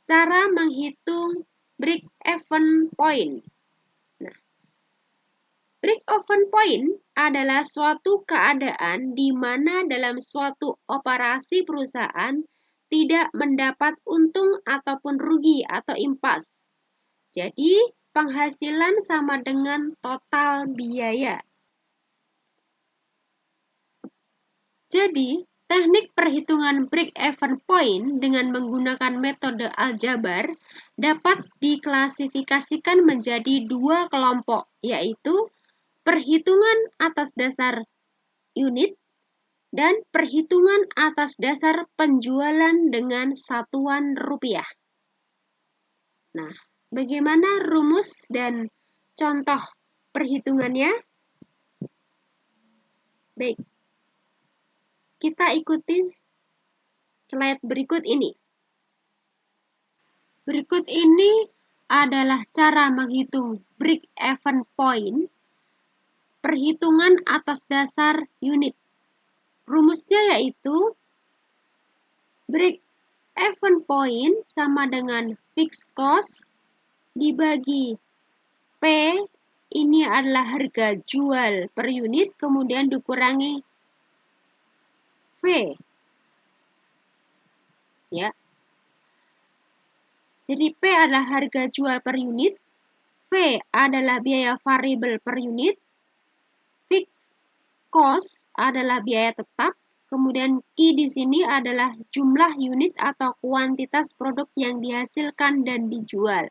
cara menghitung break-even point. Break-even point adalah suatu keadaan di mana dalam suatu operasi perusahaan tidak mendapat untung ataupun rugi atau impas. Jadi, penghasilan sama dengan total biaya. Jadi, teknik perhitungan break-even point dengan menggunakan metode aljabar dapat diklasifikasikan menjadi 2 kelompok, yaitu perhitungan atas dasar unit dan perhitungan atas dasar penjualan dengan satuan rupiah. Nah, bagaimana rumus dan contoh perhitungannya? Baik, kita ikuti slide berikut ini. Berikut ini adalah cara menghitung break-even point perhitungan atas dasar unit. Rumusnya yaitu break-even point sama dengan fixed cost dibagi P, ini adalah harga jual per unit, kemudian dikurangi V. Ya. Jadi P adalah harga jual per unit, V adalah biaya variabel per unit, cost adalah biaya tetap, kemudian Q di sini adalah jumlah unit atau kuantitas produk yang dihasilkan dan dijual.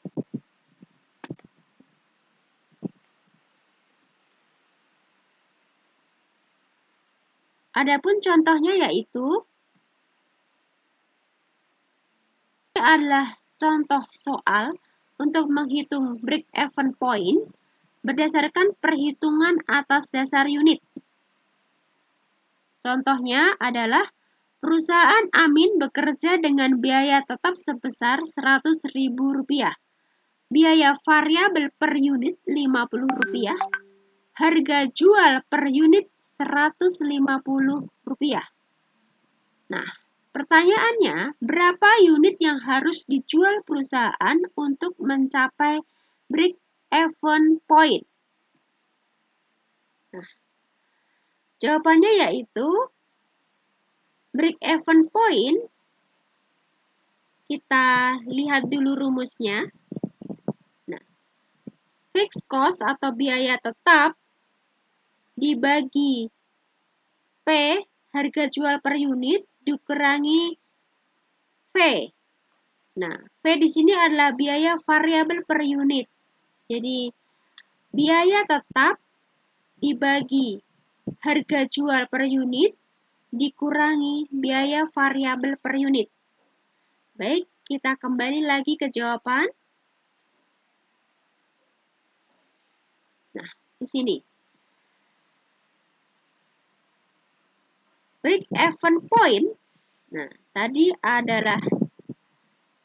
Adapun contohnya yaitu ini adalah contoh soal untuk menghitung break-even point berdasarkan perhitungan atas dasar unit. Contohnya adalah perusahaan Amin bekerja dengan biaya tetap sebesar Rp100.000. Biaya variabel per unit Rp50. Harga jual per unit Rp150. Nah, pertanyaannya, berapa unit yang harus dijual perusahaan untuk mencapai break-even point? Nah, jawabannya yaitu break-even point, kita lihat dulu rumusnya. Nah, fixed cost atau biaya tetap dibagi P, harga jual per unit, dikurangi V. Nah, V di sini adalah biaya variabel per unit. Jadi, biaya tetap dibagi harga jual per unit dikurangi biaya variabel per unit. Baik, kita kembali lagi ke jawaban. Nah, di sini. Break-even point. Nah, tadi adalah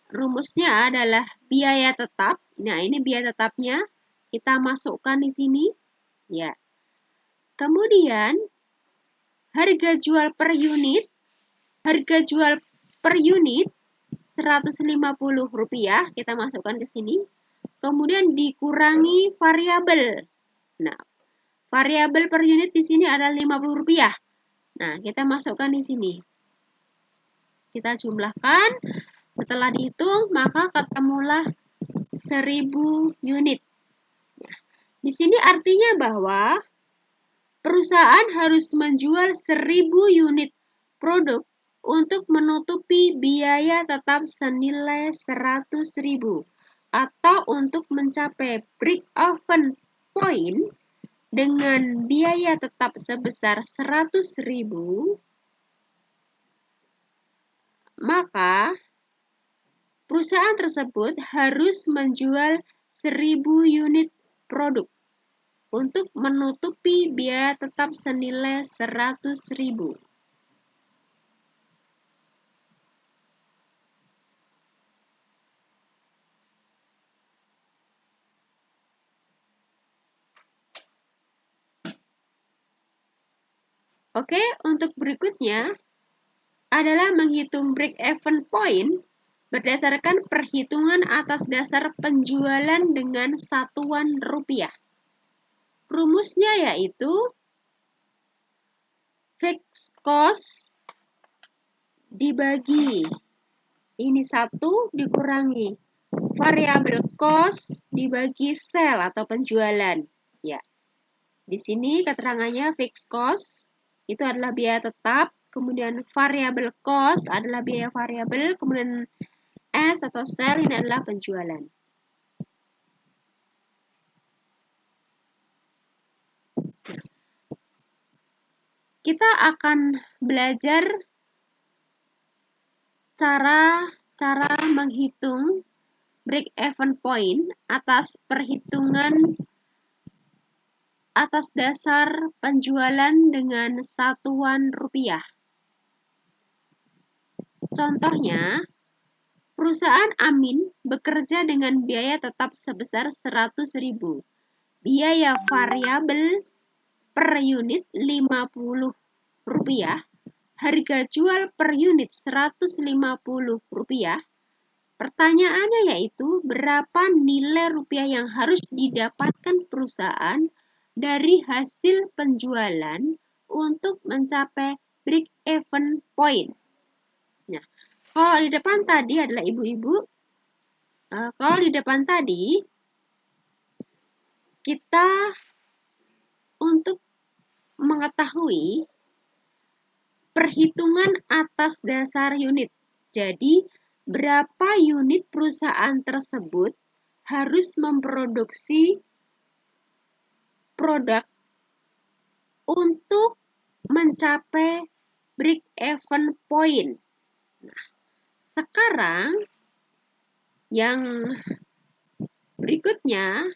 rumusnya adalah biaya tetap. Nah, ini biaya tetapnya kita masukkan di sini. Ya. Kemudian harga jual per unit. Harga jual per unit Rp150 kita masukkan ke sini. Kemudian dikurangi variabel. Nah, variabel per unit di sini adalah Rp50. Nah, kita masukkan di sini. Kita jumlahkan. Setelah dihitung, maka ketemulah 1000 unit. Nah, di sini artinya bahwa perusahaan harus menjual 1000 unit produk untuk menutupi biaya tetap senilai 100.000 atau untuk mencapai break-even point dengan biaya tetap sebesar 100.000, maka perusahaan tersebut harus menjual 1000 unit produk untuk menutupi biaya tetap senilai 100.000. Oke, untuk berikutnya adalah menghitung break-even point berdasarkan perhitungan atas dasar penjualan dengan satuan rupiah. Rumusnya yaitu fixed cost dibagi ini 1 dikurangi variable cost dibagi sell atau penjualan. Ya. Di sini keterangannya fixed cost itu adalah biaya tetap, kemudian variable cost adalah biaya variabel, kemudian S atau sell ini adalah penjualan. Kita akan belajar cara menghitung break-even point atas perhitungan atas dasar penjualan dengan satuan rupiah. Contohnya, perusahaan Amin bekerja dengan biaya tetap sebesar 100.000. Biaya variabel per unit Rp50. Harga jual per unit Rp150. Pertanyaannya yaitu berapa nilai rupiah yang harus didapatkan perusahaan dari hasil penjualan untuk mencapai break-even point. Nah, kalau di depan tadi adalah ibu-ibu, kalau di depan tadi kita untuk mengetahui perhitungan atas dasar unit. Jadi, berapa unit perusahaan tersebut harus memproduksi produk untuk mencapai break-even point. Nah, sekarang yang berikutnya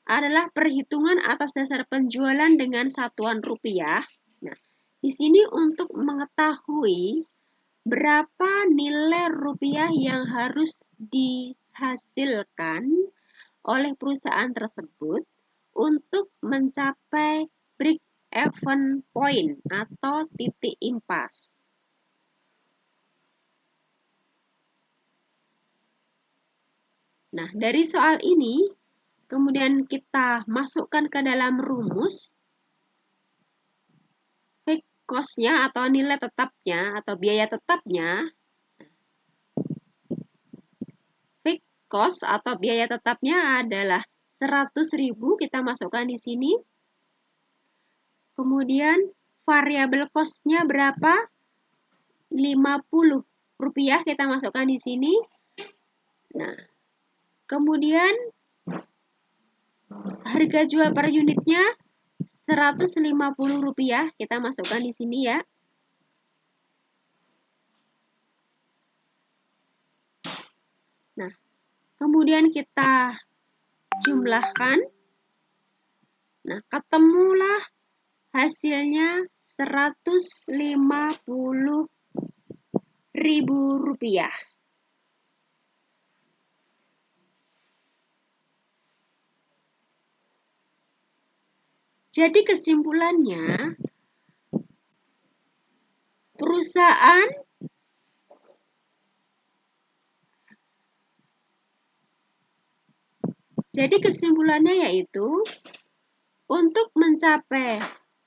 adalah perhitungan atas dasar penjualan dengan satuan rupiah. Nah, di sini untuk mengetahui berapa nilai rupiah yang harus dihasilkan oleh perusahaan tersebut untuk mencapai break-even point atau titik impas. Nah, dari soal ini, kemudian kita masukkan ke dalam rumus fixed cost-nya atau nilai tetapnya atau biaya tetapnya. Fixed cost atau biaya tetapnya adalah 100.000, kita masukkan di sini. Kemudian variabel cost-nya berapa? Rp50, kita masukkan di sini. Nah, kemudian harga jual per unitnya Rp150 kita masukkan di sini ya. Nah, kemudian kita jumlahkan. Nah, ketemulah hasilnya Rp150.000. Jadi kesimpulannya, yaitu untuk mencapai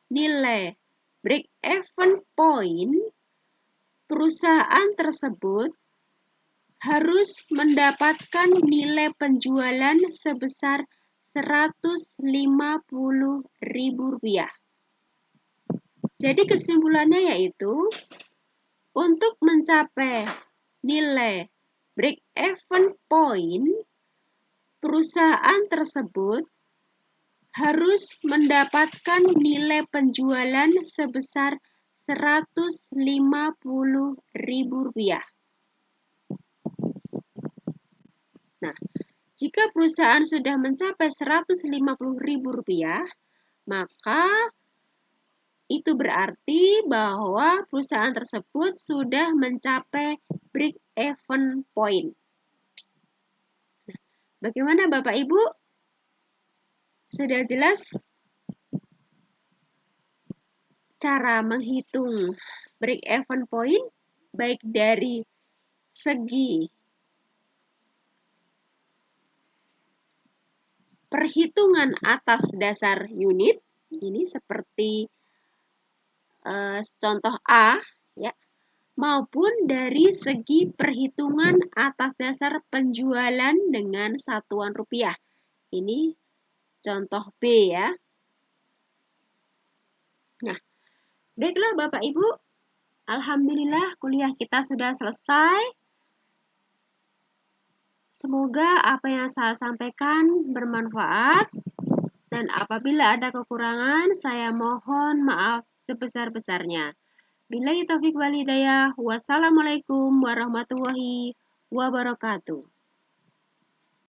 nilai break-even point, perusahaan tersebut harus mendapatkan nilai penjualan sebesar Rp150.000. Jadi kesimpulannya yaitu untuk mencapai nilai break-even point, perusahaan tersebut harus mendapatkan nilai penjualan sebesar Rp150.000. Nah, jika perusahaan sudah mencapai Rp150.000, maka itu berarti bahwa perusahaan tersebut sudah mencapai break-even point. Nah, bagaimana Bapak Ibu? Sudah jelas cara menghitung break-even point baik dari segi perhitungan atas dasar unit, ini seperti contoh A, ya, maupun dari segi perhitungan atas dasar penjualan dengan satuan rupiah. Ini contoh B ya. Nah, baiklah Bapak Ibu, alhamdulillah kuliah kita sudah selesai. Semoga apa yang saya sampaikan bermanfaat, dan apabila ada kekurangan, saya mohon maaf sebesar-besarnya. Billahi taufiq wal hidayah. Wassalamualaikum warahmatullahi wabarakatuh.